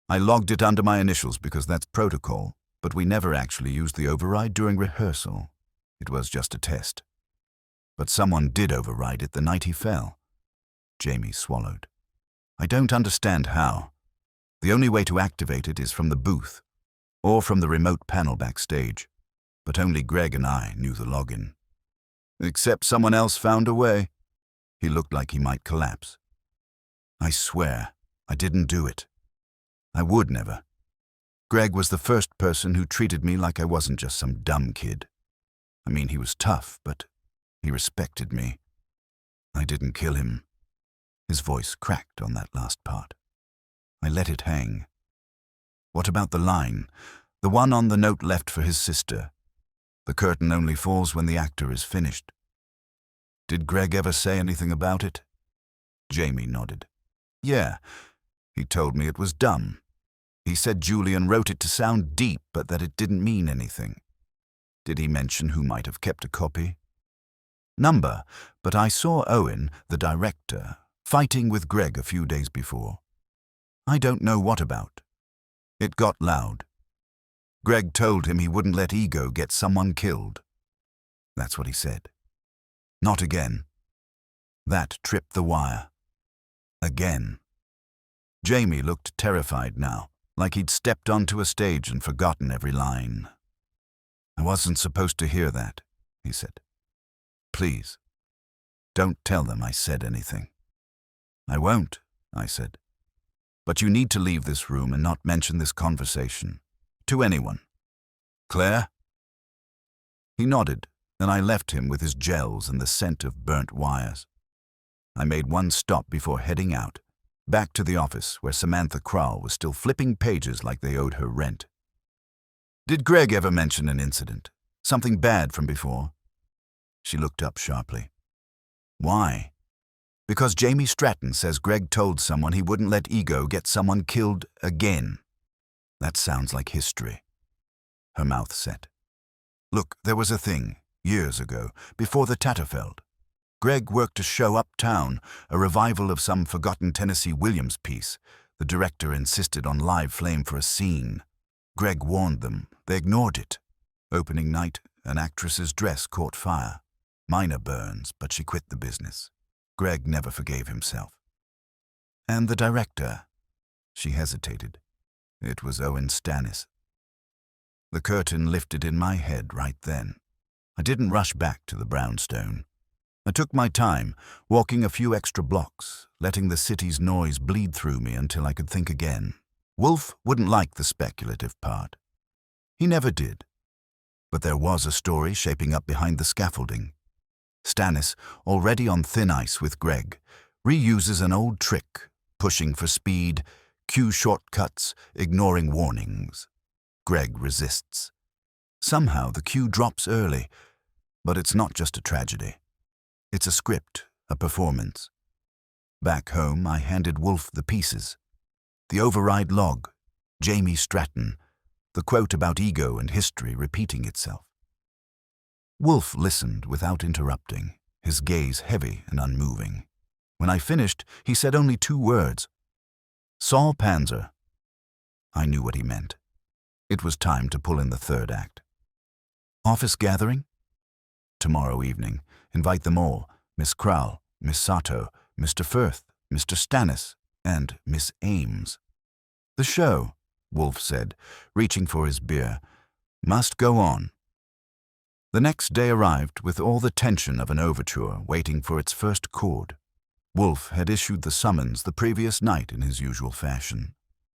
I logged it under my initials because that's protocol, but we never actually used the override during rehearsal. It was just a test. But someone did override it the night he fell." Jamie swallowed. "I don't understand how. The only way to activate it is from the booth, or from the remote panel backstage. But only Greg and I knew the login." "Except someone else found a way." He looked like he might collapse. "I swear, I didn't do it. I would never. Greg was the first person who treated me like I wasn't just some dumb kid. I mean, he was tough, but he respected me. I didn't kill him." His voice cracked on that last part. I let it hang. "What about the line? The one on the note left for his sister? The curtain only falls when the actor is finished. Did Greg ever say anything about it?" Jamie nodded. "Yeah, he told me it was dumb. He said Julian wrote it to sound deep, but that it didn't mean anything. Did he mention who might have kept a copy?" "Number, but I saw Owen, the director, fighting with Greg a few days before. I don't know what about. It got loud. Greg told him he wouldn't let ego get someone killed. That's what he said. Not again. That tripped the wire. Again. Jamie looked terrified now, like he'd stepped onto a stage and forgotten every line. "I wasn't supposed to hear that," he said. "Please, don't tell them I said anything." "I won't," I said. "But you need to leave this room and not mention this conversation to anyone. Claire?" He nodded, and I left him with his gels and the scent of burnt wires. I made one stop before heading out, back to the office where Samantha Crowell was still flipping pages like they owed her rent. "Did Greg ever mention an incident? Something bad from before?" She looked up sharply. "Why?" "Because Jamie Stratton says Greg told someone he wouldn't let Ego get someone killed again." "That sounds like history." Her mouth set. "Look, there was a thing, years ago, before the Tatterfeld. Greg worked a show uptown, a revival of some forgotten Tennessee Williams piece. The director insisted on live flame for a scene. Greg warned them. They ignored it. Opening night, an actress's dress caught fire. Minor burns, but she quit the business. Greg never forgave himself. And the director?" She hesitated. "It was Owen Stannis." The curtain lifted in my head right then. I didn't rush back to the brownstone. I took my time, walking a few extra blocks, letting the city's noise bleed through me until I could think again. Wolfe wouldn't like the speculative part. He never did. But there was a story shaping up behind the scaffolding. Stannis, already on thin ice with Greg, reuses an old trick, pushing for speed, cue shortcuts, ignoring warnings. Greg resists. Somehow the cue drops early, but it's not just a tragedy. It's a script, a performance. Back home, I handed Wolfe the pieces. The override log, Jamie Stratton, the quote about ego and history repeating itself. Wolfe listened without interrupting, his gaze heavy and unmoving. When I finished, he said only 2 words. "Saul Panzer." I knew what he meant. It was time to pull in the 3rd act. "Office gathering?" "Tomorrow evening. Invite them all. Miss Crowell, Miss Sato, Mr. Firth, Mr. Stannis, and Miss Ames." "The show," Wolfe said, reaching for his beer, "must go on." The next day arrived with all the tension of an overture waiting for its first chord. Wolfe had issued the summons the previous night in his usual fashion.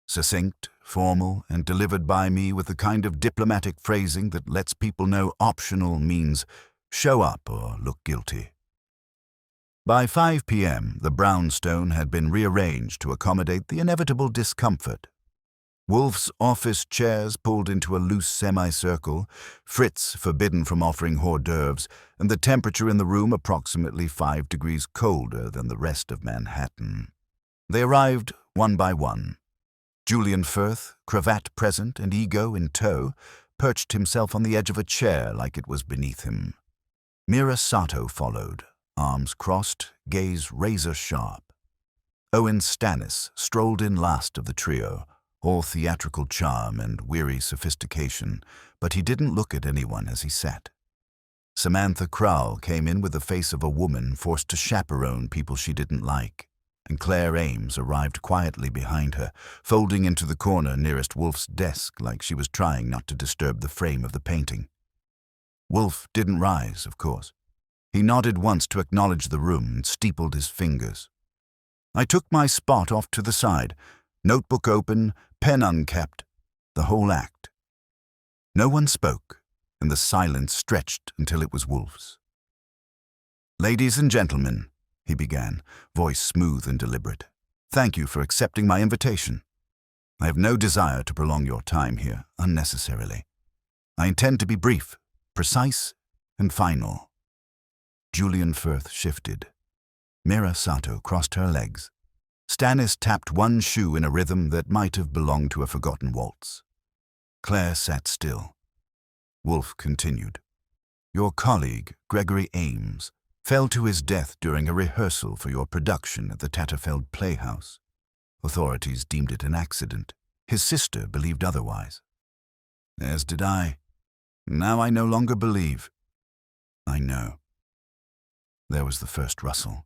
Succinct, formal, and delivered by me with the kind of diplomatic phrasing that lets people know optional means show up or look guilty. By 5 p.m., the brownstone had been rearranged to accommodate the inevitable discomfort. Wolfe's office chairs pulled into a loose semicircle, Fritz forbidden from offering hors d'oeuvres, and the temperature in the room approximately 5 degrees colder than the rest of Manhattan. They arrived one by one. Julian Firth, cravat present and ego in tow, perched himself on the edge of a chair like it was beneath him. Mira Sato followed, arms crossed, gaze razor-sharp. Owen Stannis strolled in last of the trio, all theatrical charm and weary sophistication, but he didn't look at anyone as he sat. Samantha Crowell came in with the face of a woman forced to chaperone people she didn't like, and Claire Ames arrived quietly behind her, folding into the corner nearest Wolfe's desk like she was trying not to disturb the frame of the painting. Wolfe didn't rise, of course. He nodded once to acknowledge the room and steepled his fingers. I took my spot off to the side, notebook open, pen unkept, the whole act. No one spoke, and the silence stretched until it was Wolfe's. "Ladies and gentlemen," he began, voice smooth and deliberate, "thank you for accepting my invitation. I have no desire to prolong your time here unnecessarily. I intend to be brief, precise, and final." Julian Firth shifted. Mira Sato crossed her legs. Stannis tapped one shoe in a rhythm that might have belonged to a forgotten waltz. Claire sat still. Wolfe continued. "Your colleague, Gregory Ames, fell to his death during a rehearsal for your production at the Tatterfeld Playhouse. Authorities deemed it an accident. His sister believed otherwise. As did I. Now I no longer believe. I know." There was the first rustle.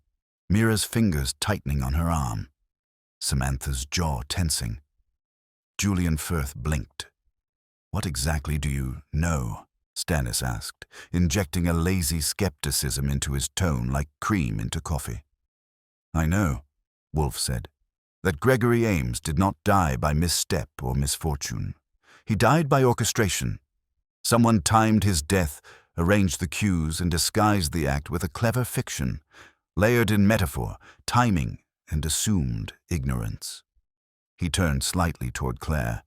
Mira's fingers tightening on her arm, Samantha's jaw tensing. Julian Firth blinked. "What exactly do you know?" Stannis asked, injecting a lazy skepticism into his tone like cream into coffee. "I know," Wolfe said, "that Gregory Ames did not die by misstep or misfortune. He died by orchestration. Someone timed his death, arranged the cues, and disguised the act with a clever fiction, layered in metaphor, timing, and assumed ignorance." He turned slightly toward Claire.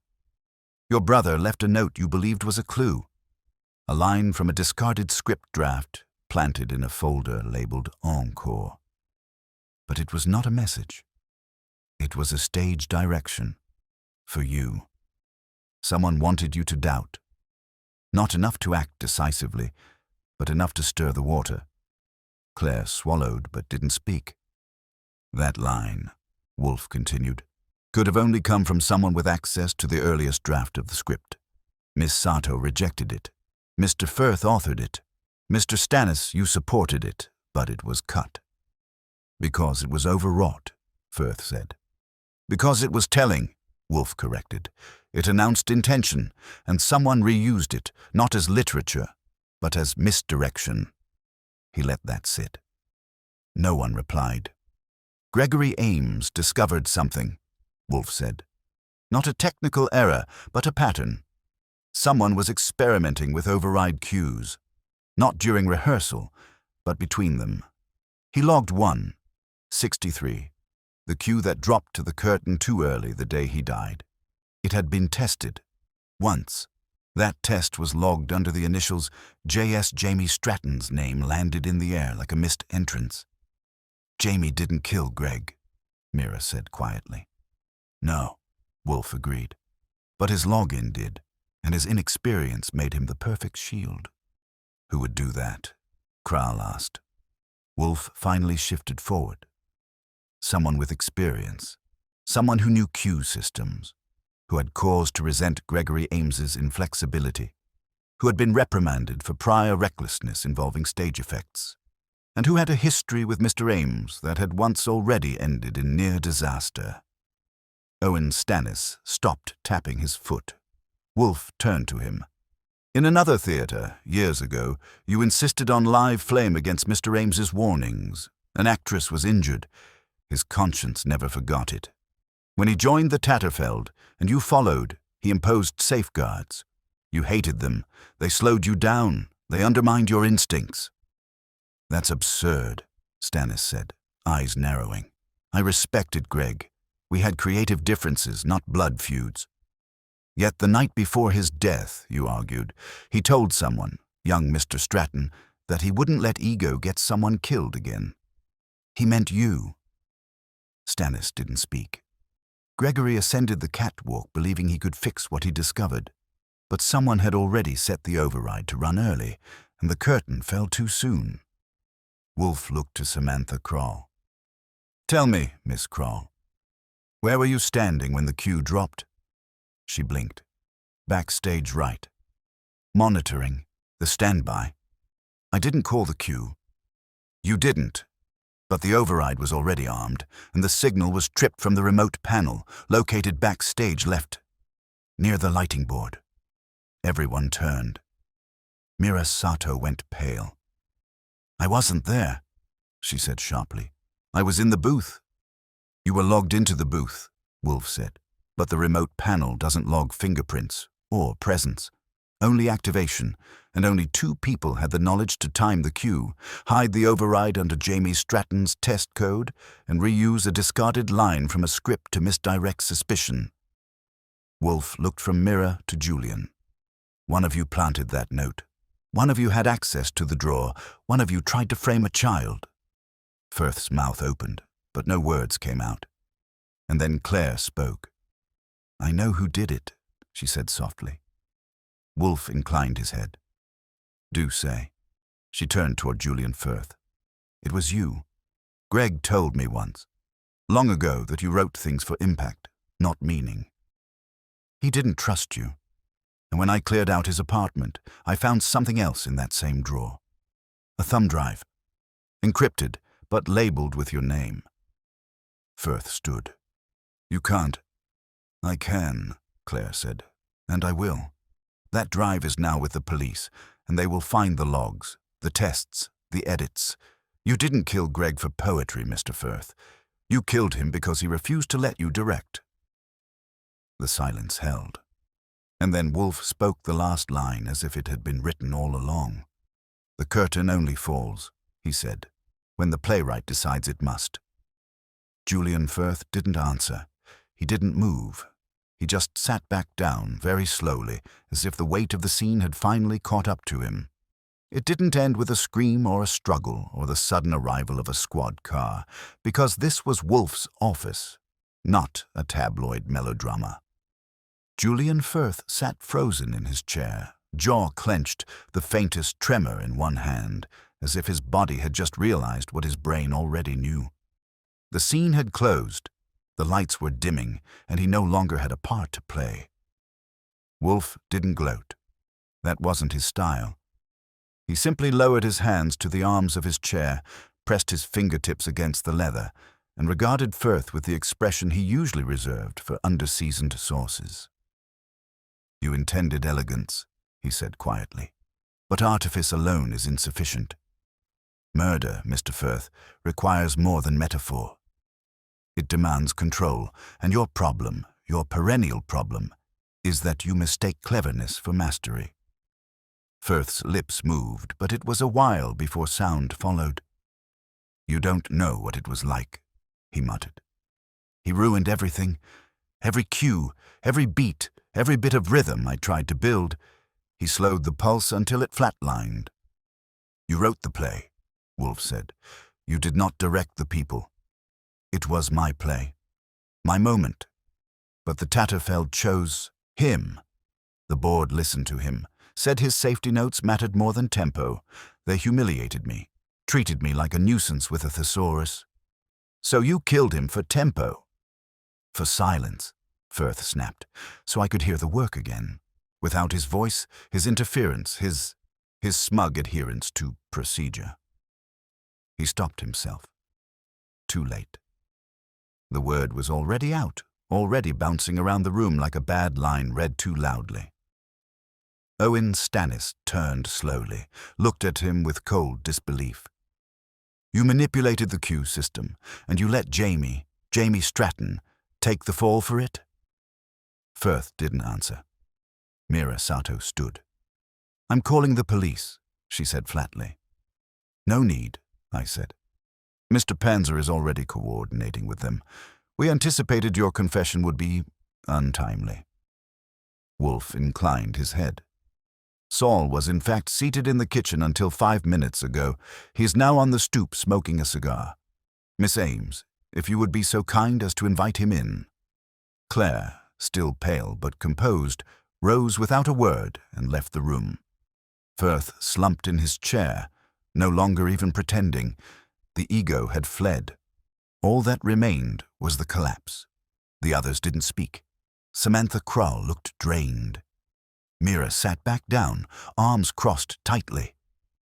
"Your brother left a note you believed was a clue. A line from a discarded script draft planted in a folder labeled Encore. But it was not a message. It was a stage direction. For you. Someone wanted you to doubt. Not enough to act decisively, but enough to stir the water." Claire swallowed but didn't speak. "That line," Wolfe continued, "could have only come from someone with access to the earliest draft of the script. Miss Sato rejected it. Mr. Firth authored it. Mr. Stannis, you supported it, but it was cut." "Because it was overwrought," Firth said. "Because it was telling," Wolfe corrected. "It announced intention, and someone reused it, not as literature, but as misdirection." He let that sit. No one replied. "Gregory Ames discovered something," Wolfe said. "Not a technical error, but a pattern. Someone was experimenting with override cues, not during rehearsal, but between them. He logged 1:63, the cue that dropped to the curtain too early the day he died. It had been tested. Once. That test was logged under the initials J.S. Jamie Stratton's name landed in the air like a missed entrance. "Jamie didn't kill Greg," Mira said quietly. "No," Wolfe agreed. "But his login did, and his inexperience made him the perfect shield." "Who would do that?" Kral asked. Wolfe finally shifted forward. "Someone with experience. Someone who knew cue systems, who had cause to resent Gregory Ames's inflexibility, who had been reprimanded for prior recklessness involving stage effects, and who had a history with Mr. Ames that had once already ended in near disaster." Owen Stannis stopped tapping his foot. Wolfe turned to him. "In another theater, years ago, you insisted on live flame against Mr. Ames's warnings. An actress was injured. His conscience never forgot it. When he joined the Tatterfeld, and you followed, he imposed safeguards. You hated them. They slowed you down. They undermined your instincts." "That's absurd," Stannis said, eyes narrowing. "I respected Greg. We had creative differences, not blood feuds. Yet the night before his death, you argued, he told someone, young Mr. Stratton, that he wouldn't let ego get someone killed again. He meant you." Stannis didn't speak. Gregory ascended the catwalk believing he could fix what he discovered. But someone had already set the override to run early, and the curtain fell too soon. Wolfe looked to Samantha Krall. "Tell me, Miss Krall, where were you standing when the cue dropped?" She blinked. "Backstage right. Monitoring. The standby. I didn't call the cue." "You didn't. But the override was already armed, and the signal was tripped from the remote panel, located backstage left, near the lighting board." Everyone turned. Mira Sato went pale. "I wasn't there," she said sharply. "I was in the booth." "You were logged into the booth," Wolfe said. "But the remote panel doesn't log fingerprints or presence. Only activation, and only 2 people had the knowledge to time the cue, hide the override under Jamie Stratton's test code, and reuse a discarded line from a script to misdirect suspicion." Wolfe looked from Mira to Julian. "One of you planted that note. One of you had access to the drawer. One of you tried to frame a child." Firth's mouth opened, but no words came out. And then Claire spoke. "I know who did it," she said softly. Wolfe inclined his head. "Do say." She turned toward Julian Firth. "It was you. Greg told me once, long ago, that you wrote things for impact, not meaning. He didn't trust you. And when I cleared out his apartment, I found something else in that same drawer. A thumb drive. Encrypted, but labeled with your name. Firth stood. You can't. I can, Claire said, and I will. That drive is now with the police, and they will find the logs, the tests, the edits. You didn't kill Greg for poetry, Mr. Firth. You killed him because he refused to let you direct. The silence held. And then Wolfe spoke the last line as if it had been written all along. The curtain only falls, he said, when the playwright decides it must. Julian Firth didn't answer. He didn't move. He just sat back down very slowly, as if the weight of the scene had finally caught up to him. It didn't end with a scream or a struggle or the sudden arrival of a squad car, because this was Wolfe's office, not a tabloid melodrama. Julian Firth sat frozen in his chair, jaw clenched, the faintest tremor in one hand, as if his body had just realized what his brain already knew. The scene had closed, the lights were dimming, and he no longer had a part to play. Wolfe didn't gloat. That wasn't his style. He simply lowered his hands to the arms of his chair, pressed his fingertips against the leather, and regarded Firth with the expression he usually reserved for underseasoned sources. You intended elegance, he said quietly, but artifice alone is insufficient. Murder, Mr. Firth, requires more than metaphor. It demands control, and your problem, your perennial problem, is that you mistake cleverness for mastery. Firth's lips moved, but it was a while before sound followed. You don't know what it was like, he muttered. He ruined everything, every cue, every beat, every bit of rhythm I tried to build. He slowed the pulse until it flatlined. You wrote the play, Wolfe said. You did not direct the people. It was my play, my moment. But the Tatterfeld chose him. The board listened to him, said his safety notes mattered more than tempo. They humiliated me, treated me like a nuisance with a thesaurus. So you killed him for tempo. For silence, Firth snapped, so I could hear the work again, without his voice, his interference, his smug adherence to procedure. He stopped himself. Too late. The word was already out, already bouncing around the room like a bad line read too loudly. Owen Stannis turned slowly, looked at him with cold disbelief. You manipulated the cue system, and you let Jamie Stratton, take the fall for it? Firth didn't answer. Mira Sato stood. I'm calling the police, she said flatly. No need, I said. Mr. Panzer is already coordinating with them. We anticipated your confession would be untimely. Wolfe inclined his head. Saul was in fact seated in the kitchen until 5 minutes ago. He is now on the stoop smoking a cigar. Miss Ames, if you would be so kind as to invite him in. Claire, still pale but composed, rose without a word and left the room. Firth slumped in his chair, no longer even pretending. The ego had fled. All that remained was the collapse. The others didn't speak. Samantha Krull looked drained. Mira sat back down, arms crossed tightly.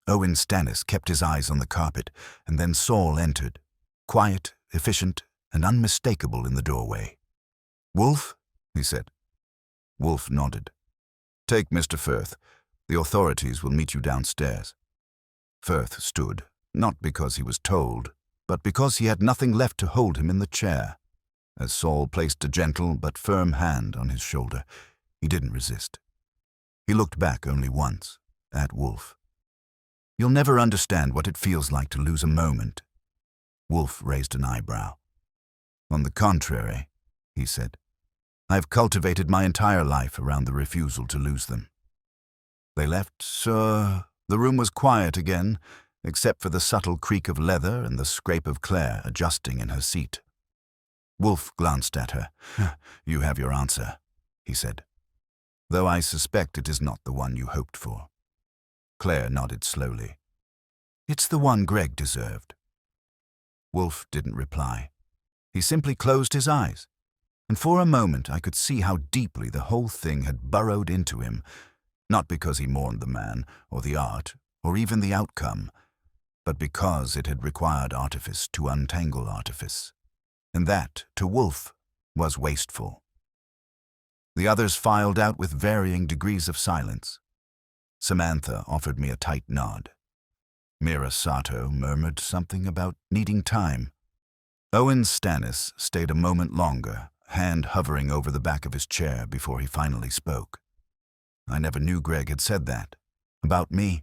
Owen Stannis kept his eyes on the carpet, and then Saul entered, quiet, efficient, and unmistakable in the doorway. Wolfe, he said. Wolfe nodded. Take Mr. Firth. The authorities will meet you downstairs. Firth stood, not because he was told, but because he had nothing left to hold him in the chair. As Saul placed a gentle but firm hand on his shoulder, he didn't resist. He looked back only once, at Wolfe. You'll never understand what it feels like to lose a moment. Wolfe raised an eyebrow. On the contrary, he said, I've cultivated my entire life around the refusal to lose them. They left, sir. The room was quiet again, except for the subtle creak of leather and the scrape of Claire adjusting in her seat. Wolfe glanced at her. You have your answer, he said, though I suspect it is not the one you hoped for. Claire nodded slowly. It's the one Greg deserved. Wolfe didn't reply. He simply closed his eyes, and for a moment I could see how deeply the whole thing had burrowed into him, not because he mourned the man, or the art, or even the outcome, but because it had required artifice to untangle artifice. And that, to Wolfe, was wasteful. The others filed out with varying degrees of silence. Samantha offered me a tight nod. Mira Sato murmured something about needing time. Owen Stannis stayed a moment longer, hand hovering over the back of his chair before he finally spoke. I never knew Greg had said that. About me,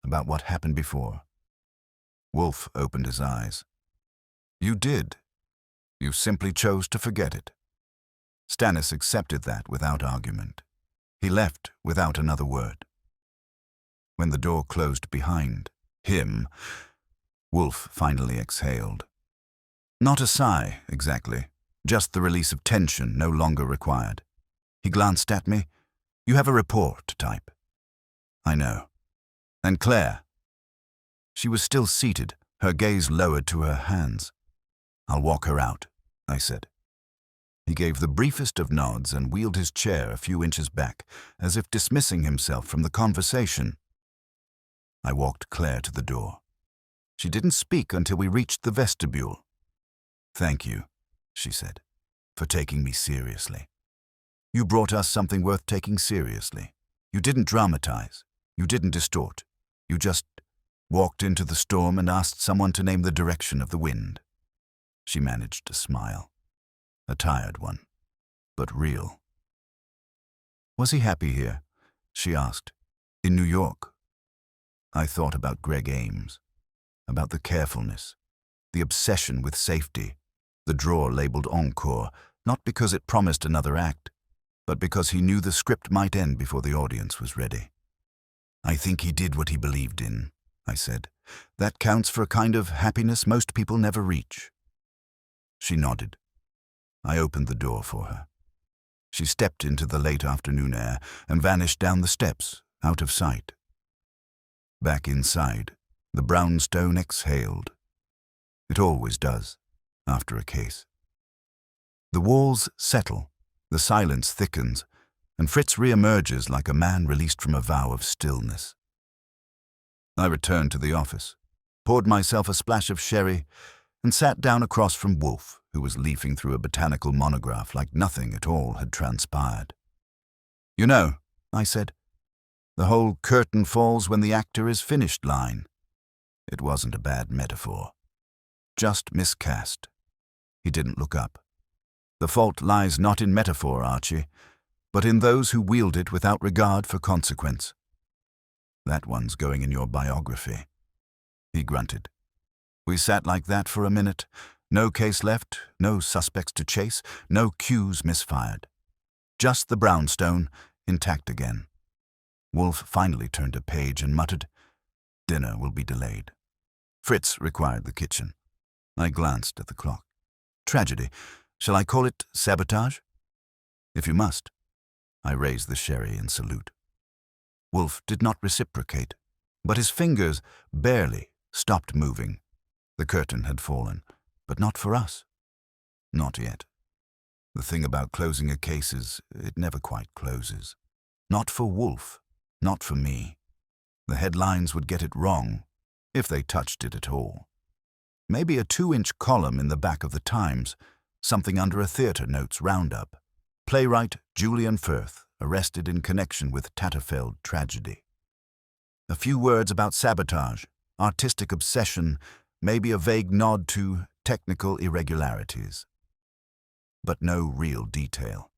about what happened before. Wolfe opened his eyes. You did. You simply chose to forget it. Stannis accepted that without argument. He left without another word. When the door closed behind him, Wolfe finally exhaled. Not a sigh, exactly, just the release of tension no longer required. He glanced at me. You have a report to type. I know. And Claire? She was still seated, her gaze lowered to her hands. I'll walk her out, I said. He gave the briefest of nods and wheeled his chair a few inches back, as if dismissing himself from the conversation. I walked Claire to the door. She didn't speak until we reached the vestibule. Thank you, she said, for taking me seriously. You brought us something worth taking seriously. You didn't dramatize. You didn't distort. You just walked into the storm and asked someone to name the direction of the wind. She managed a smile. A tired one, but real. Was he happy here? She asked. In New York? I thought about Greg Ames, about the carefulness, the obsession with safety, the drawer labeled Encore, not because it promised another act, but because he knew the script might end before the audience was ready. I think he did what he believed in, I said. That counts for a kind of happiness most people never reach. She nodded. I opened the door for her. She stepped into the late afternoon air and vanished down the steps, out of sight. Back inside, the brownstone exhaled. It always does, after a case. The walls settle, the silence thickens, and Fritz reemerges like a man released from a vow of stillness. I returned to the office, poured myself a splash of sherry, and sat down across from Wolfe, who was leafing through a botanical monograph like nothing at all had transpired. You know, I said, the whole curtain falls when the actor is finished line. It wasn't a bad metaphor. Just miscast. He didn't look up. The fault lies not in metaphor, Archie, but in those who wield it without regard for consequence. That one's going in your biography. He grunted. We sat like that for a minute. No case left, no suspects to chase, no cues misfired. Just the brownstone, intact again. Wolfe finally turned a page and muttered, Dinner will be delayed. Fritz required the kitchen. I glanced at the clock. Tragedy. Shall I call it sabotage? If you must. I raised the sherry in salute. Wolfe did not reciprocate, but his fingers barely stopped moving. The curtain had fallen, but not for us. Not yet. The thing about closing a case is it never quite closes. Not for Wolfe, not for me. The headlines would get it wrong, if they touched it at all. Maybe a 2-inch column in the back of the Times, something under a theatre notes roundup. Playwright Julian Firth arrested in connection with Tatterfeld tragedy. A few words about sabotage, artistic obsession, maybe a vague nod to technical irregularities. But no real detail.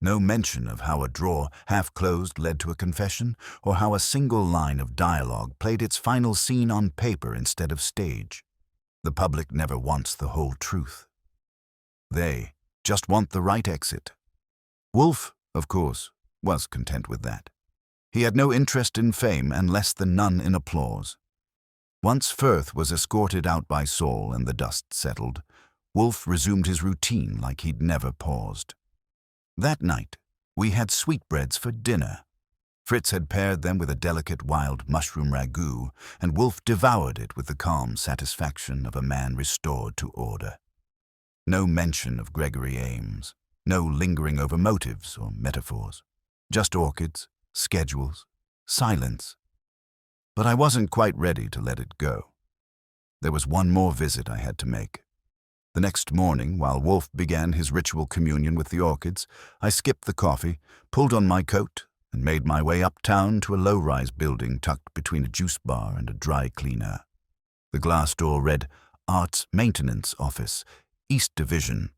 No mention of how a drawer half-closed led to a confession, or how a single line of dialogue played its final scene on paper instead of stage. The public never wants the whole truth. They just want the right exit. Wolfe, of course, was content with that. He had no interest in fame and less than none in applause. Once Firth was escorted out by Saul and the dust settled, Wolfe resumed his routine like he'd never paused. That night, we had sweetbreads for dinner. Fritz had paired them with a delicate wild mushroom ragout, and Wolfe devoured it with the calm satisfaction of a man restored to order. No mention of Gregory Ames, no lingering over motives or metaphors. Just orchids, schedules, silence. But I wasn't quite ready to let it go. There was one more visit I had to make. The next morning, while Wolfe began his ritual communion with the orchids, I skipped the coffee, pulled on my coat, and made my way uptown to a low-rise building tucked between a juice bar and a dry cleaner. The glass door read, Arts Maintenance Office, East Division.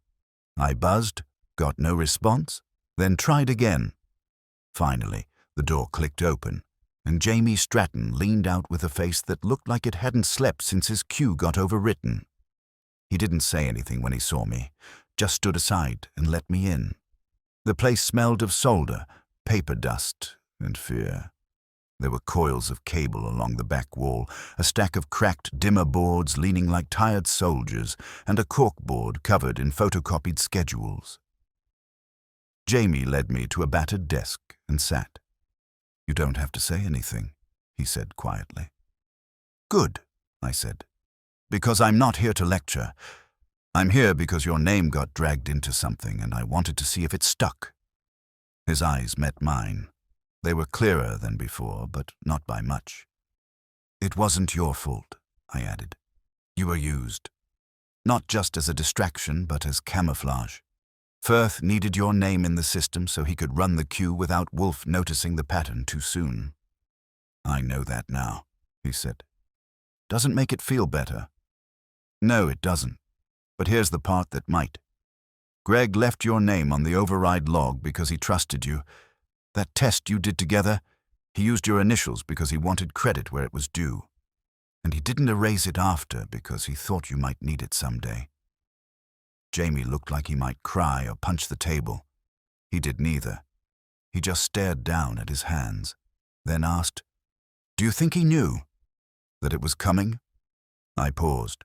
I buzzed, got no response, then tried again. Finally, the door clicked open, and Jamie Stratton leaned out with a face that looked like it hadn't slept since his cue got overwritten. He didn't say anything when he saw me, just stood aside and let me in. The place smelled of solder, paper dust, and fear. There were coils of cable along the back wall, a stack of cracked dimmer boards leaning like tired soldiers, and a corkboard covered in photocopied schedules. Jamie led me to a battered desk and sat. "You don't have to say anything," he said quietly. "Good," I said, "because I'm not here to lecture. I'm here because your name got dragged into something and I wanted to see if it stuck." His eyes met mine. They were clearer than before, but not by much. "It wasn't your fault," I added. "You were used. Not just as a distraction, but as camouflage. Firth needed your name in the system so he could run the queue without Wolfe noticing the pattern too soon." "I know that now," he said. "Doesn't make it feel better." "No, it doesn't. But here's the part that might. Greg left your name on the override log because he trusted you. That test you did together, he used your initials because he wanted credit where it was due. And he didn't erase it after because he thought you might need it someday." Jamie looked like he might cry or punch the table. He did neither. He just stared down at his hands, then asked, "Do you think he knew? That it was coming?" I paused.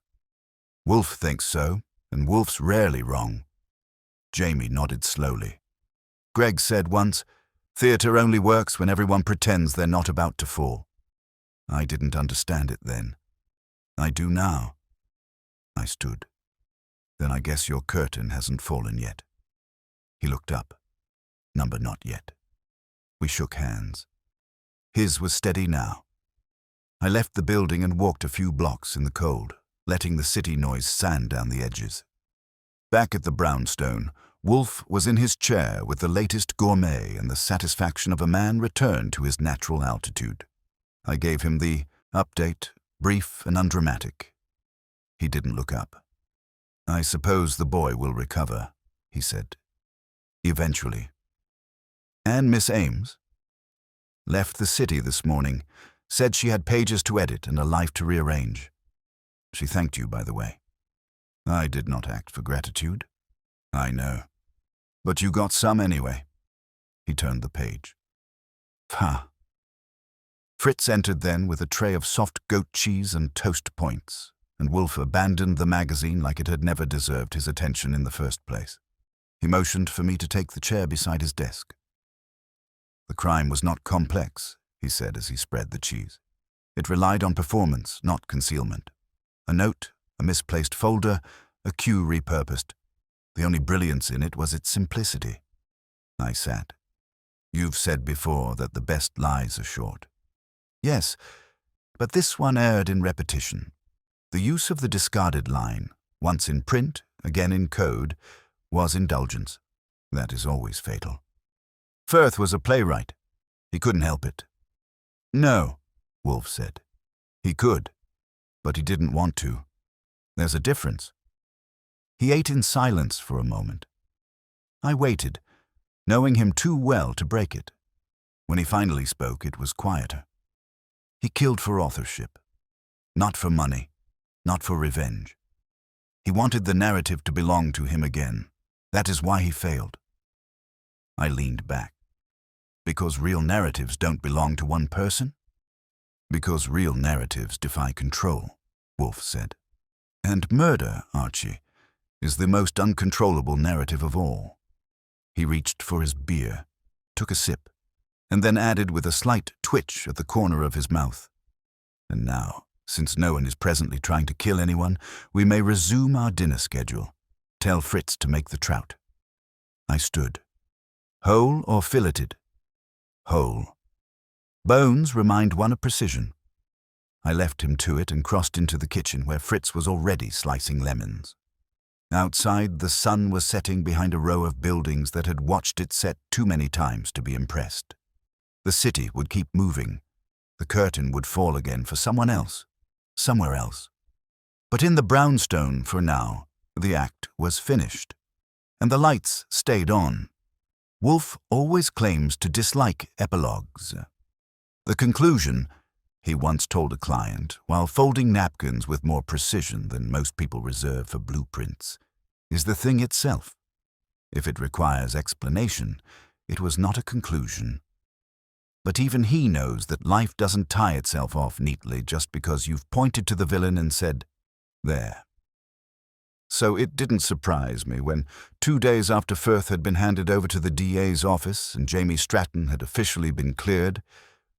"Wolfe thinks so, and Wolfe's rarely wrong." Jamie nodded slowly. "Greg said once, theater only works when everyone pretends they're not about to fall." I didn't understand it then. I do now. I stood. "Then I guess your curtain hasn't fallen yet." He looked up. "Number not yet." We shook hands. His was steady now. I left the building and walked a few blocks in the cold, letting the city noise sand down the edges. Back at the brownstone, Wolfe was in his chair with the latest gourmet and the satisfaction of a man returned to his natural altitude. I gave him the update, brief and undramatic. He didn't look up. "I suppose the boy will recover," he said. "Eventually." "And Miss Ames?" "Left the city this morning. Said she had pages to edit and a life to rearrange. She thanked you, by the way." I did not act for gratitude. "I know. But you got some anyway." He turned the page. "Ha." Fritz entered then with a tray of soft goat cheese and toast points, and Wolfe abandoned the magazine like it had never deserved his attention in the first place. He motioned for me to take the chair beside his desk. "The crime was not complex," he said as he spread the cheese. "It relied on performance, not concealment. A note, a misplaced folder, a cue repurposed. The only brilliance in it was its simplicity." I sat. "You've said before that the best lies are short." "Yes, but this one erred in repetition. The use of the discarded line, once in print, again in code, was indulgence. That is always fatal. Firth was a playwright. He couldn't help it." "No," Wolfe said. "He could, but he didn't want to. There's a difference." He ate in silence for a moment. I waited, knowing him too well to break it. When he finally spoke, it was quieter. He killed for authorship. Not for money, not for revenge. He wanted the narrative to belong to him again. That is why he failed. I leaned back. Because real narratives don't belong to one person? Because real narratives defy control, Wolfe said. And murder, Archie, is the most uncontrollable narrative of all. He reached for his beer, took a sip, and then added with a slight twitch at the corner of his mouth. "And now, since no one is presently trying to kill anyone, we may resume our dinner schedule. Tell Fritz to make the trout." I stood. "Whole or filleted?" "Whole. Bones remind one of precision." I left him to it and crossed into the kitchen where Fritz was already slicing lemons. Outside, the sun was setting behind a row of buildings that had watched it set too many times to be impressed. The city would keep moving. The curtain would fall again for someone else, somewhere else. But in the brownstone, for now, the act was finished, and the lights stayed on. Wolfe always claims to dislike epilogues. The conclusion, he once told a client, while folding napkins with more precision than most people reserve for blueprints, is the thing itself. If it requires explanation, it was not a conclusion. But even he knows that life doesn't tie itself off neatly just because you've pointed to the villain and said, "There." So it didn't surprise me when, 2 days after Firth had been handed over to the DA's office and Jamie Stratton had officially been cleared,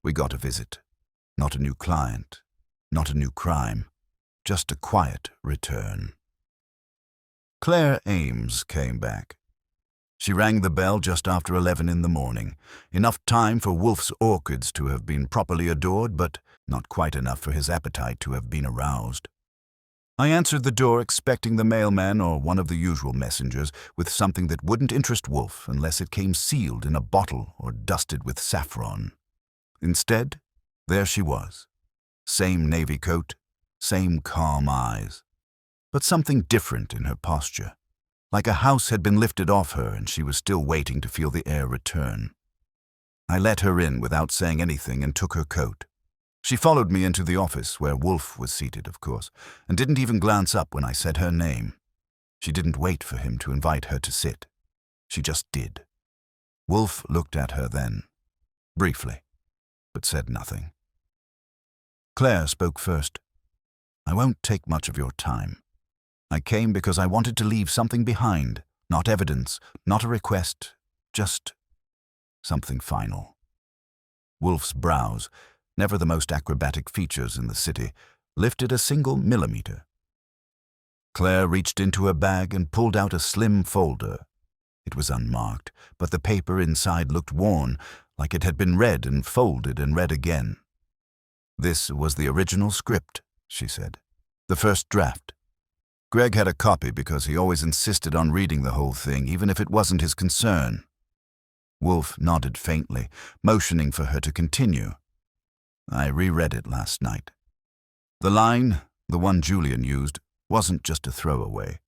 we got a visit. Not a new client, not a new crime, just a quiet return. Claire Ames came back. She rang the bell just after 11 in the morning, enough time for Wolfe's orchids to have been properly adored, but not quite enough for his appetite to have been aroused. I answered the door expecting the mailman or one of the usual messengers with something that wouldn't interest Wolfe unless it came sealed in a bottle or dusted with saffron. Instead, there she was. Same navy coat, same calm eyes, but something different in her posture. Like a house had been lifted off her and she was still waiting to feel the air return. I let her in without saying anything and took her coat. She followed me into the office, where Wolfe was seated, of course, and didn't even glance up when I said her name. She didn't wait for him to invite her to sit. She just did. Wolfe looked at her then, briefly, but said nothing. Claire spoke first. "I won't take much of your time. I came because I wanted to leave something behind, not evidence, not a request, just something final." Wolfe's brows, never the most acrobatic features in the city, lifted a single millimeter. Claire reached into her bag and pulled out a slim folder. It was unmarked, but the paper inside looked worn, like it had been read and folded and read again. "This was the original script," she said. "The first draft. Greg had a copy because he always insisted on reading the whole thing, even if it wasn't his concern." Wolfe nodded faintly, motioning for her to continue. "I reread it last night. The line, the one Julian used, wasn't just a throwaway.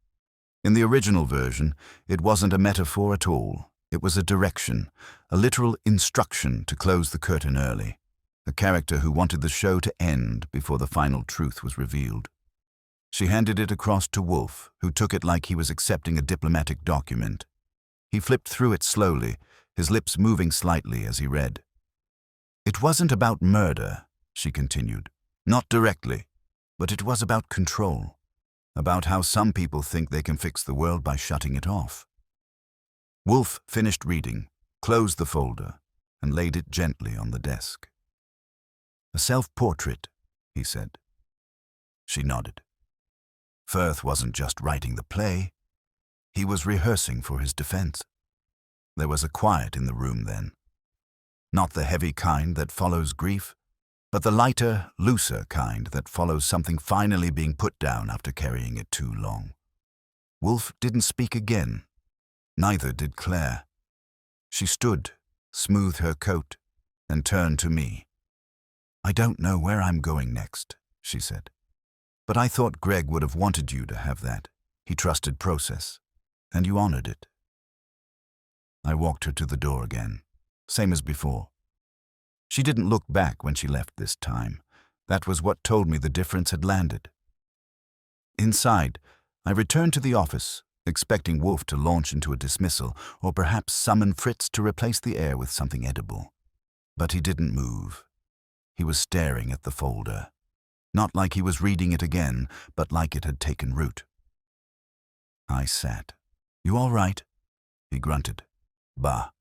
In the original version, it wasn't a metaphor at all. It was a direction, a literal instruction to close the curtain early, a character who wanted the show to end before the final truth was revealed." She handed it across to Wolfe, who took it like he was accepting a diplomatic document. He flipped through it slowly, his lips moving slightly as he read. "It wasn't about murder," she continued. "Not directly, but it was about control, about how some people think they can fix the world by shutting it off." Wolfe finished reading, closed the folder, and laid it gently on the desk. "A self-portrait," he said. She nodded. Firth wasn't just writing the play. He was rehearsing for his defense. There was a quiet in the room then. Not the heavy kind that follows grief, but the lighter, looser kind that follows something finally being put down after carrying it too long. Wolfe didn't speak again. Neither did Claire. She stood, smoothed her coat, and turned to me. "I don't know where I'm going next," she said. "But I thought Greg would have wanted you to have that. He trusted process, and you honored it." I walked her to the door again, same as before. She didn't look back when she left this time. That was what told me the difference had landed. Inside, I returned to the office, expecting Wolfe to launch into a dismissal or perhaps summon Fritz to replace the air with something edible. But he didn't move. He was staring at the folder. Not like he was reading it again, but like it had taken root. I sat. "You all right?" he grunted. "Bah."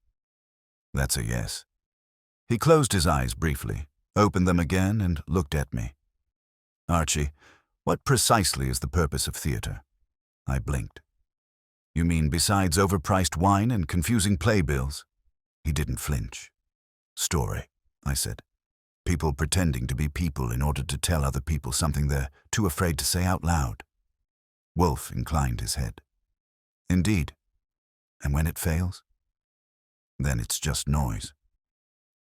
"That's a yes." He closed his eyes briefly, opened them again, and looked at me. "Archie, what precisely is the purpose of theater?" I blinked. "You mean besides overpriced wine and confusing playbills?" He didn't flinch. "Story," I said. People pretending to be people in order to tell other people something they're too afraid to say out loud. Wolfe inclined his head. Indeed. And when it fails? Then it's just noise.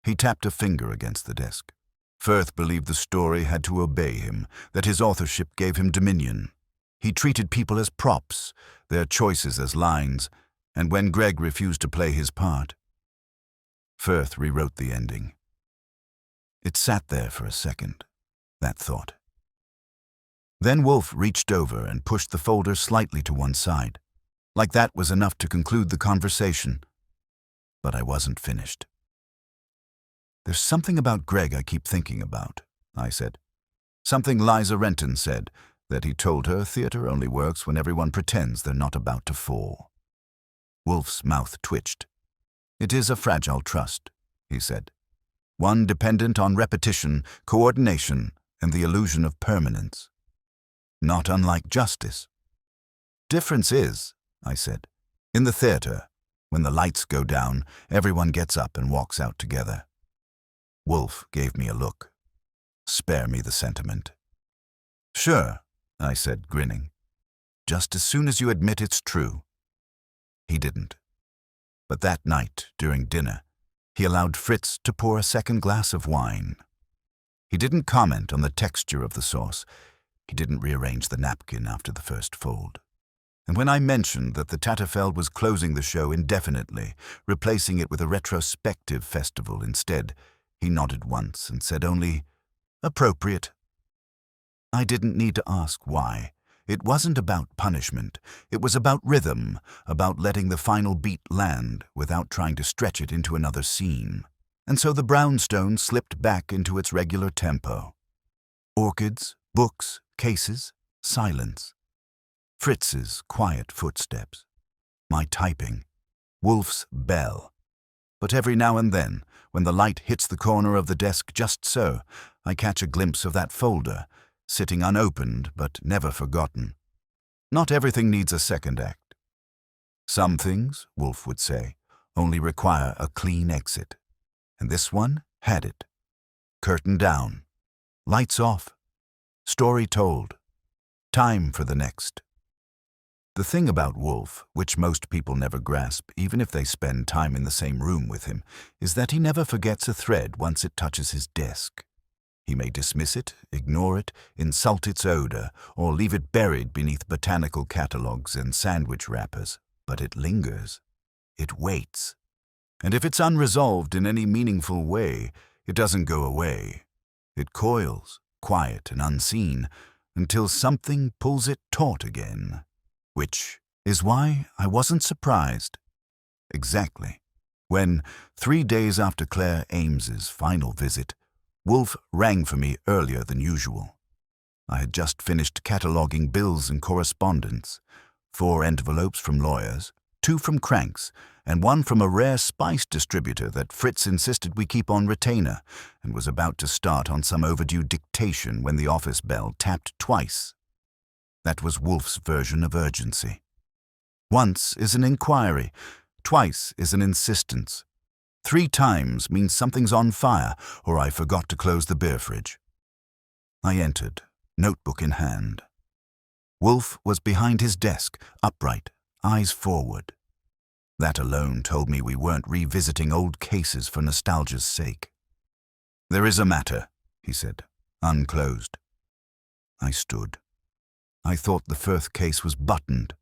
He tapped a finger against the desk. Firth believed the story had to obey him, that his authorship gave him dominion. He treated people as props, their choices as lines, and when Greg refused to play his part, Firth rewrote the ending. It sat there for a second, that thought. Then Wolfe reached over and pushed the folder slightly to one side, like that was enough to conclude the conversation. But I wasn't finished. There's something about Greg I keep thinking about, I said. Something Liza Renton said, that he told her theater only works when everyone pretends they're not about to fall. Wolfe's mouth twitched. It is a fragile trust, he said. One dependent on repetition, coordination, and the illusion of permanence. Not unlike justice. Difference is, I said, in the theater, when the lights go down, everyone gets up and walks out together. Wolfe gave me a look. Spare me the sentiment. Sure, I said, grinning. Just as soon as you admit it's true. He didn't. But that night, during dinner, he allowed Fritz to pour a second glass of wine. He didn't comment on the texture of the sauce. He didn't rearrange the napkin after the first fold. And when I mentioned that the Tatterfeld was closing the show indefinitely, replacing it with a retrospective festival instead, he nodded once and said only, "Appropriate." I didn't need to ask why. It wasn't about punishment. It was about rhythm, about letting the final beat land without trying to stretch it into another scene. And so the brownstone slipped back into its regular tempo. Orchids, books, cases, silence. Fritz's quiet footsteps. My typing. Wolfe's bell. But every now and then, when the light hits the corner of the desk just so, I catch a glimpse of that folder, sitting unopened but never forgotten. Not everything needs a second act. Some things, Wolfe would say, only require a clean exit. And this one had it. Curtain down. Lights off. Story told. Time for the next. The thing about Wolfe, which most people never grasp, even if they spend time in the same room with him, is that he never forgets a thread once it touches his desk. He may dismiss it, ignore it, insult its odor, or leave it buried beneath botanical catalogues and sandwich wrappers, but it lingers. It waits. And if it's unresolved in any meaningful way, it doesn't go away. It coils, quiet and unseen, until something pulls it taut again. Which is why I wasn't surprised. Exactly. When, 3 days after Claire Ames's final visit, Wolfe rang for me earlier than usual. I had just finished cataloguing bills and correspondence, 4 envelopes from lawyers, 2 from cranks, and 1 from a rare spice distributor that Fritz insisted we keep on retainer, and was about to start on some overdue dictation when the office bell tapped twice. That was Wolfe's version of urgency. Once is an inquiry, twice is an insistence. 3 times means something's on fire, or I forgot to close the beer fridge. I entered, notebook in hand. Wolfe was behind his desk, upright, eyes forward. That alone told me we weren't revisiting old cases for nostalgia's sake. "There is a matter," he said, unclosed. I stood. I thought the Firth case was buttoned.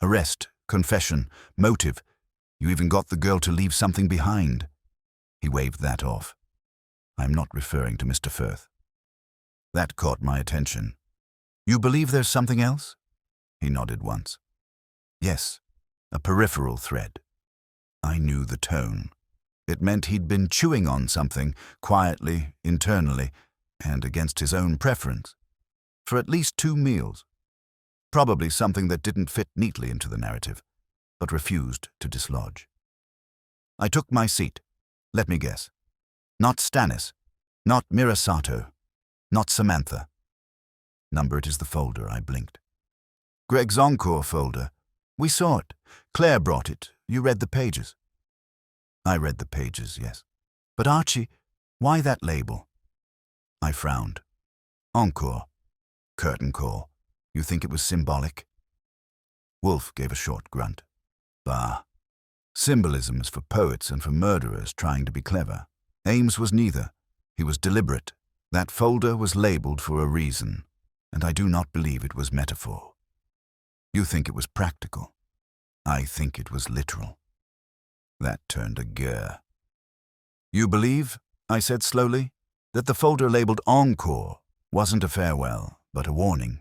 Arrest, confession, motive. You even got the girl to leave something behind. He waved that off. I'm not referring to Mr. Firth. That caught my attention. You believe there's something else? He nodded once. Yes, a peripheral thread. I knew the tone. It meant he'd been chewing on something, quietly, internally, and against his own preference, for at least 2 meals. Probably something that didn't fit neatly into the narrative, but refused to dislodge. I took my seat. Let me guess. Not Stannis. Not Mirasato. Not Samantha. Numbered is the folder, I blinked. Greg's Encore folder. We saw it. Claire brought it. You read the pages. I read the pages, yes. But Archie, why that label? I frowned. Encore. Curtain call. You think it was symbolic? Wolfe gave a short grunt. Bah. Symbolism is for poets and for murderers trying to be clever. Ames was neither. He was deliberate. That folder was labeled for a reason, and I do not believe it was metaphor. You think it was practical. I think it was literal. That turned a gear. You believe, I said slowly, that the folder labeled Encore wasn't a farewell, but a warning.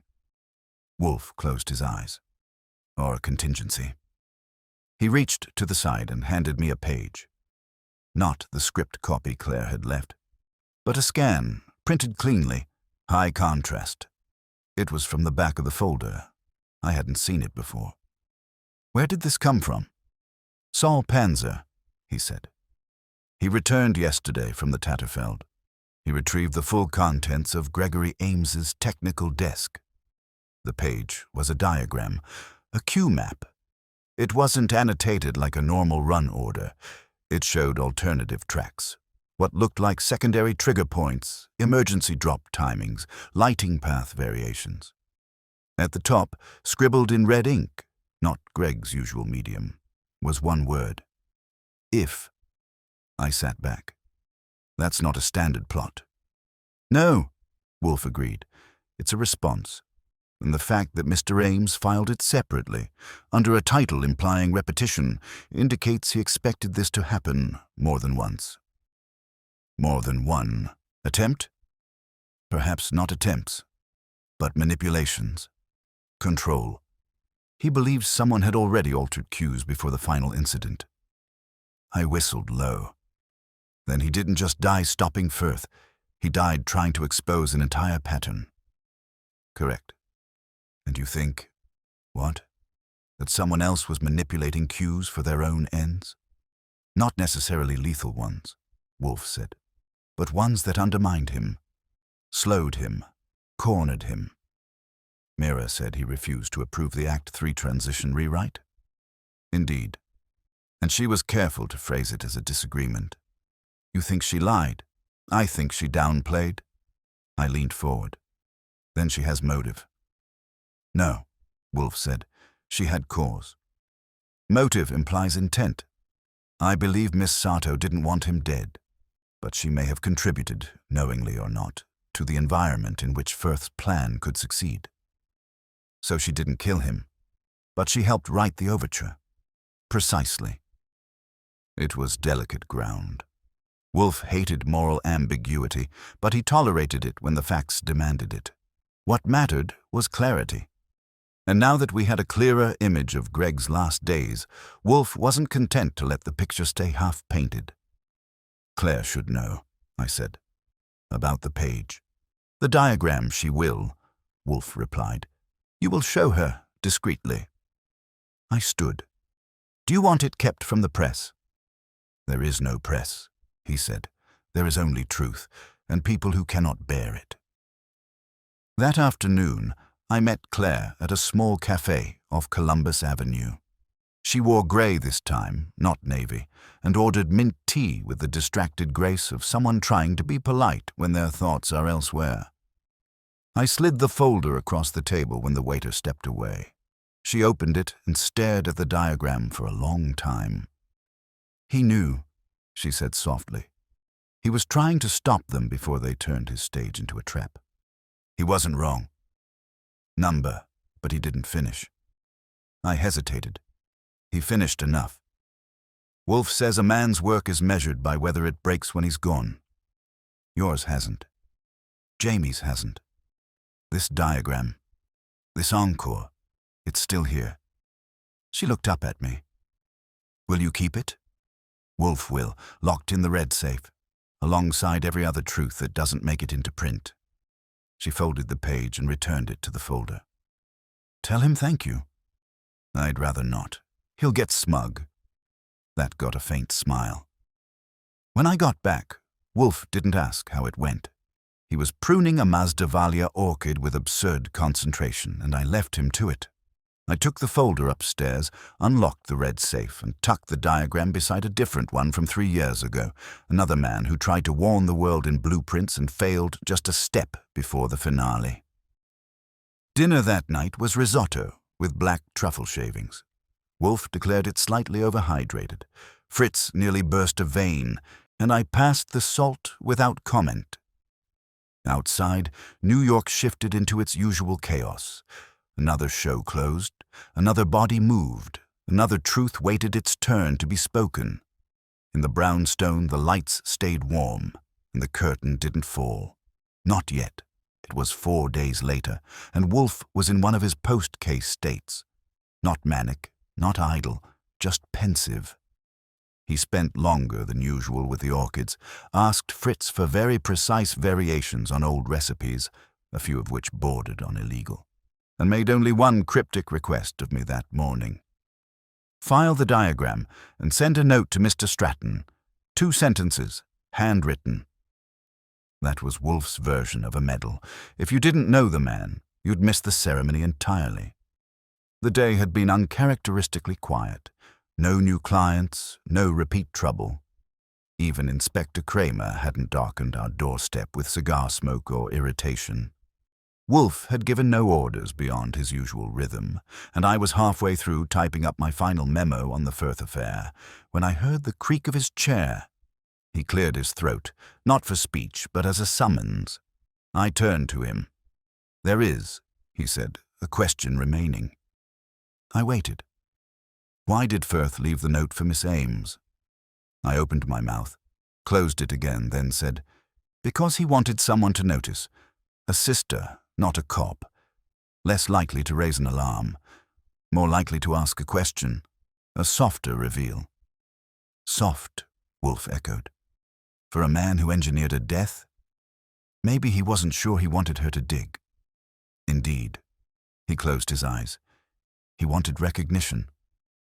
Wolfe closed his eyes. Or a contingency. He reached to the side and handed me a page. Not the script copy Claire had left, but a scan, printed cleanly, high contrast. It was from the back of the folder. I hadn't seen it before. Where did this come from? Saul Panzer, he said. He returned yesterday from the Tatterfeld. He retrieved the full contents of Gregory Ames's technical desk. The page was a diagram, a queue map. It wasn't annotated like a normal run order. It showed alternative tracks, what looked like secondary trigger points, emergency drop timings, lighting path variations. At the top, scribbled in red ink, not Greg's usual medium, was one word. If. I sat back. That's not a standard plot. No, Wolfe agreed. It's a response. And the fact that Mr. Ames filed it separately, under a title implying repetition, indicates he expected this to happen more than once. More than one attempt? Perhaps not attempts, but manipulations. Control. He believed someone had already altered cues before the final incident. I whistled low. Then he didn't just die stopping Firth. He died trying to expose an entire pattern. Correct. And you think, what? That someone else was manipulating cues for their own ends? Not necessarily lethal ones, Wolfe said, but ones that undermined him, slowed him, cornered him. Mira said he refused to approve the Act 3 transition rewrite. Indeed. And she was careful to phrase it as a disagreement. You think she lied? I think she downplayed. I leaned forward. Then she has motive. No, Wolfe said. She had cause. Motive implies intent. I believe Miss Sato didn't want him dead, but she may have contributed, knowingly or not, to the environment in which Firth's plan could succeed. So she didn't kill him, but she helped write the overture. Precisely. It was delicate ground. Wolfe hated moral ambiguity, but he tolerated it when the facts demanded it. What mattered was clarity. And now that we had a clearer image of Greg's last days, Wolfe wasn't content to let the picture stay half-painted. Claire should know, I said. About the page. The diagram she will, Wolfe replied. You will show her, discreetly. I stood. Do you want it kept from the press? There is no press, he said. There is only truth, and people who cannot bear it. That afternoon, I met Claire at a small cafe off Columbus Avenue. She wore grey this time, not navy, and ordered mint tea with the distracted grace of someone trying to be polite when their thoughts are elsewhere. I slid the folder across the table when the waiter stepped away. She opened it and stared at the diagram for a long time. He knew, she said softly. He was trying to stop them before they turned his stage into a trap. He wasn't wrong. Number, but he didn't finish. I hesitated. He finished enough. Wolfe says a man's work is measured by whether it breaks when he's gone. Yours hasn't. Jamie's hasn't. This diagram, this encore, it's still here. She looked up at me. Will you keep it? Wolfe will, locked in the red safe, alongside every other truth that doesn't make it into print. She folded the page and returned it to the folder. Tell him thank you. I'd rather not. He'll get smug. That got a faint smile. When I got back, Wolfe didn't ask how it went. He was pruning a Masdevallia orchid with absurd concentration, and I left him to it. I took the folder upstairs, unlocked the red safe, and tucked the diagram beside a different one from 3 years ago. Another man who tried to warn the world in blueprints and failed just a step before the finale. Dinner that night was risotto with black truffle shavings. Wolfe declared it slightly overhydrated. Fritz nearly burst a vein, and I passed the salt without comment. Outside, New York shifted into its usual chaos. Another show closed, another body moved, another truth waited its turn to be spoken. In the brownstone, the lights stayed warm, and the curtain didn't fall. Not yet. It was 4 days later, and Wolfe was in one of his post-case states. Not manic, not idle, just pensive. He spent longer than usual with the orchids, asked Fritz for very precise variations on old recipes, a few of which bordered on illegal, and made only one cryptic request of me that morning. File the diagram and send a note to Mr. Stratton. 2 sentences, handwritten. That was Wolfe's version of a medal. If you didn't know the man, you'd miss the ceremony entirely. The day had been uncharacteristically quiet. No new clients, no repeat trouble. Even Inspector Kramer hadn't darkened our doorstep with cigar smoke or irritation. Wolfe had given no orders beyond his usual rhythm, and I was halfway through typing up my final memo on the Firth affair when I heard the creak of his chair. He cleared his throat, not for speech, but as a summons. I turned to him. "There is," he said, "a question remaining." I waited. Why did Firth leave the note for Miss Ames? I opened my mouth, closed it again, then said, "Because he wanted someone to notice. A sister, not a cop. Less likely to raise an alarm. More likely to ask a question. A softer reveal." "Soft," Wolfe echoed. "For a man who engineered a death? Maybe he wasn't sure he wanted her to dig." "Indeed." He closed his eyes. He wanted recognition.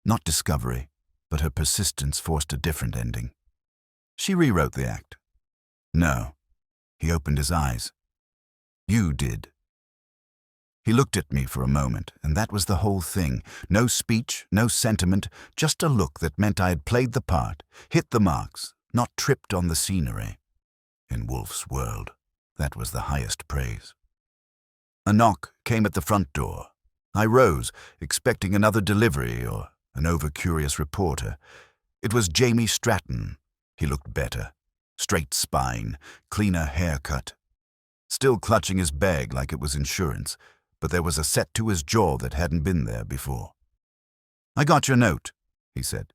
Not discovery, but her persistence forced a different ending. She rewrote the act. "No." He opened his eyes. "You did." He looked at me for a moment, and that was the whole thing. No speech, no sentiment, just a look that meant I had played the part, hit the marks, not tripped on the scenery. In Wolfe's world, that was the highest praise. A knock came at the front door. I rose, expecting another delivery or an over-curious reporter. It was Jamie Stratton. He looked better. Straight spine, cleaner haircut. Still clutching his bag like it was insurance, but there was a set to his jaw that hadn't been there before. "I got your note," he said.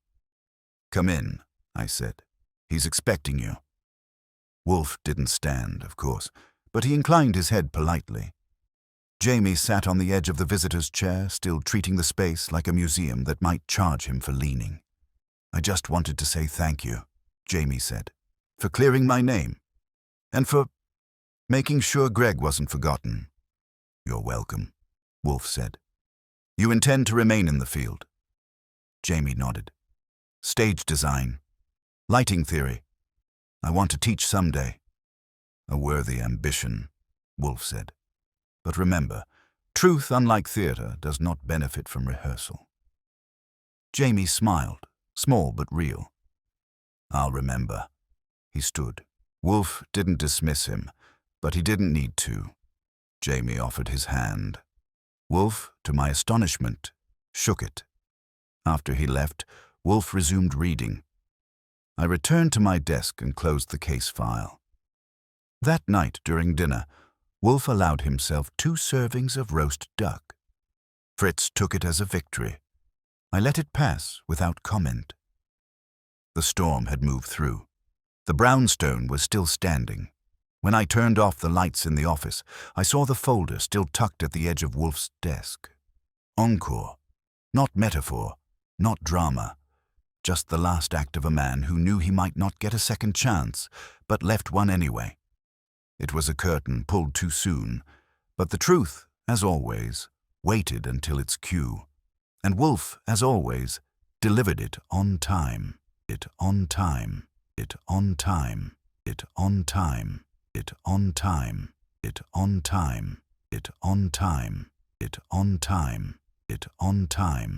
"Come in," I said. "He's expecting you." Wolfe didn't stand, of course, but he inclined his head politely. Jamie sat on the edge of the visitor's chair, still treating the space like a museum that might charge him for leaning. "I just wanted to say thank you," Jamie said, "for clearing my name, and for making sure Greg wasn't forgotten." "You're welcome," Wolfe said. "You intend to remain in the field?" Jamie nodded. "Stage design. Lighting theory. I want to teach someday." "A worthy ambition," Wolfe said. "But remember, truth, unlike theater, does not benefit from rehearsal." Jamie smiled, small but real. "I'll remember." He stood. Wolfe didn't dismiss him, but he didn't need to. Jamie offered his hand. Wolfe, to my astonishment, shook it. After he left, Wolfe resumed reading. I returned to my desk and closed the case file. That night during dinner, Wolfe allowed himself 2 servings of roast duck. Fritz took it as a victory. I let it pass without comment. The storm had moved through. The brownstone was still standing. When I turned off the lights in the office, I saw the folder still tucked at the edge of Wolfe's desk. Encore. Not metaphor, not drama. Just the last act of a man who knew he might not get a second chance, but left one anyway. It was a curtain pulled too soon, but the truth, as always, waited until its cue. And Wolfe, as always, delivered it on time. It on time. It on time. It on time. It on time. It on time. It on time. It on time. it on time.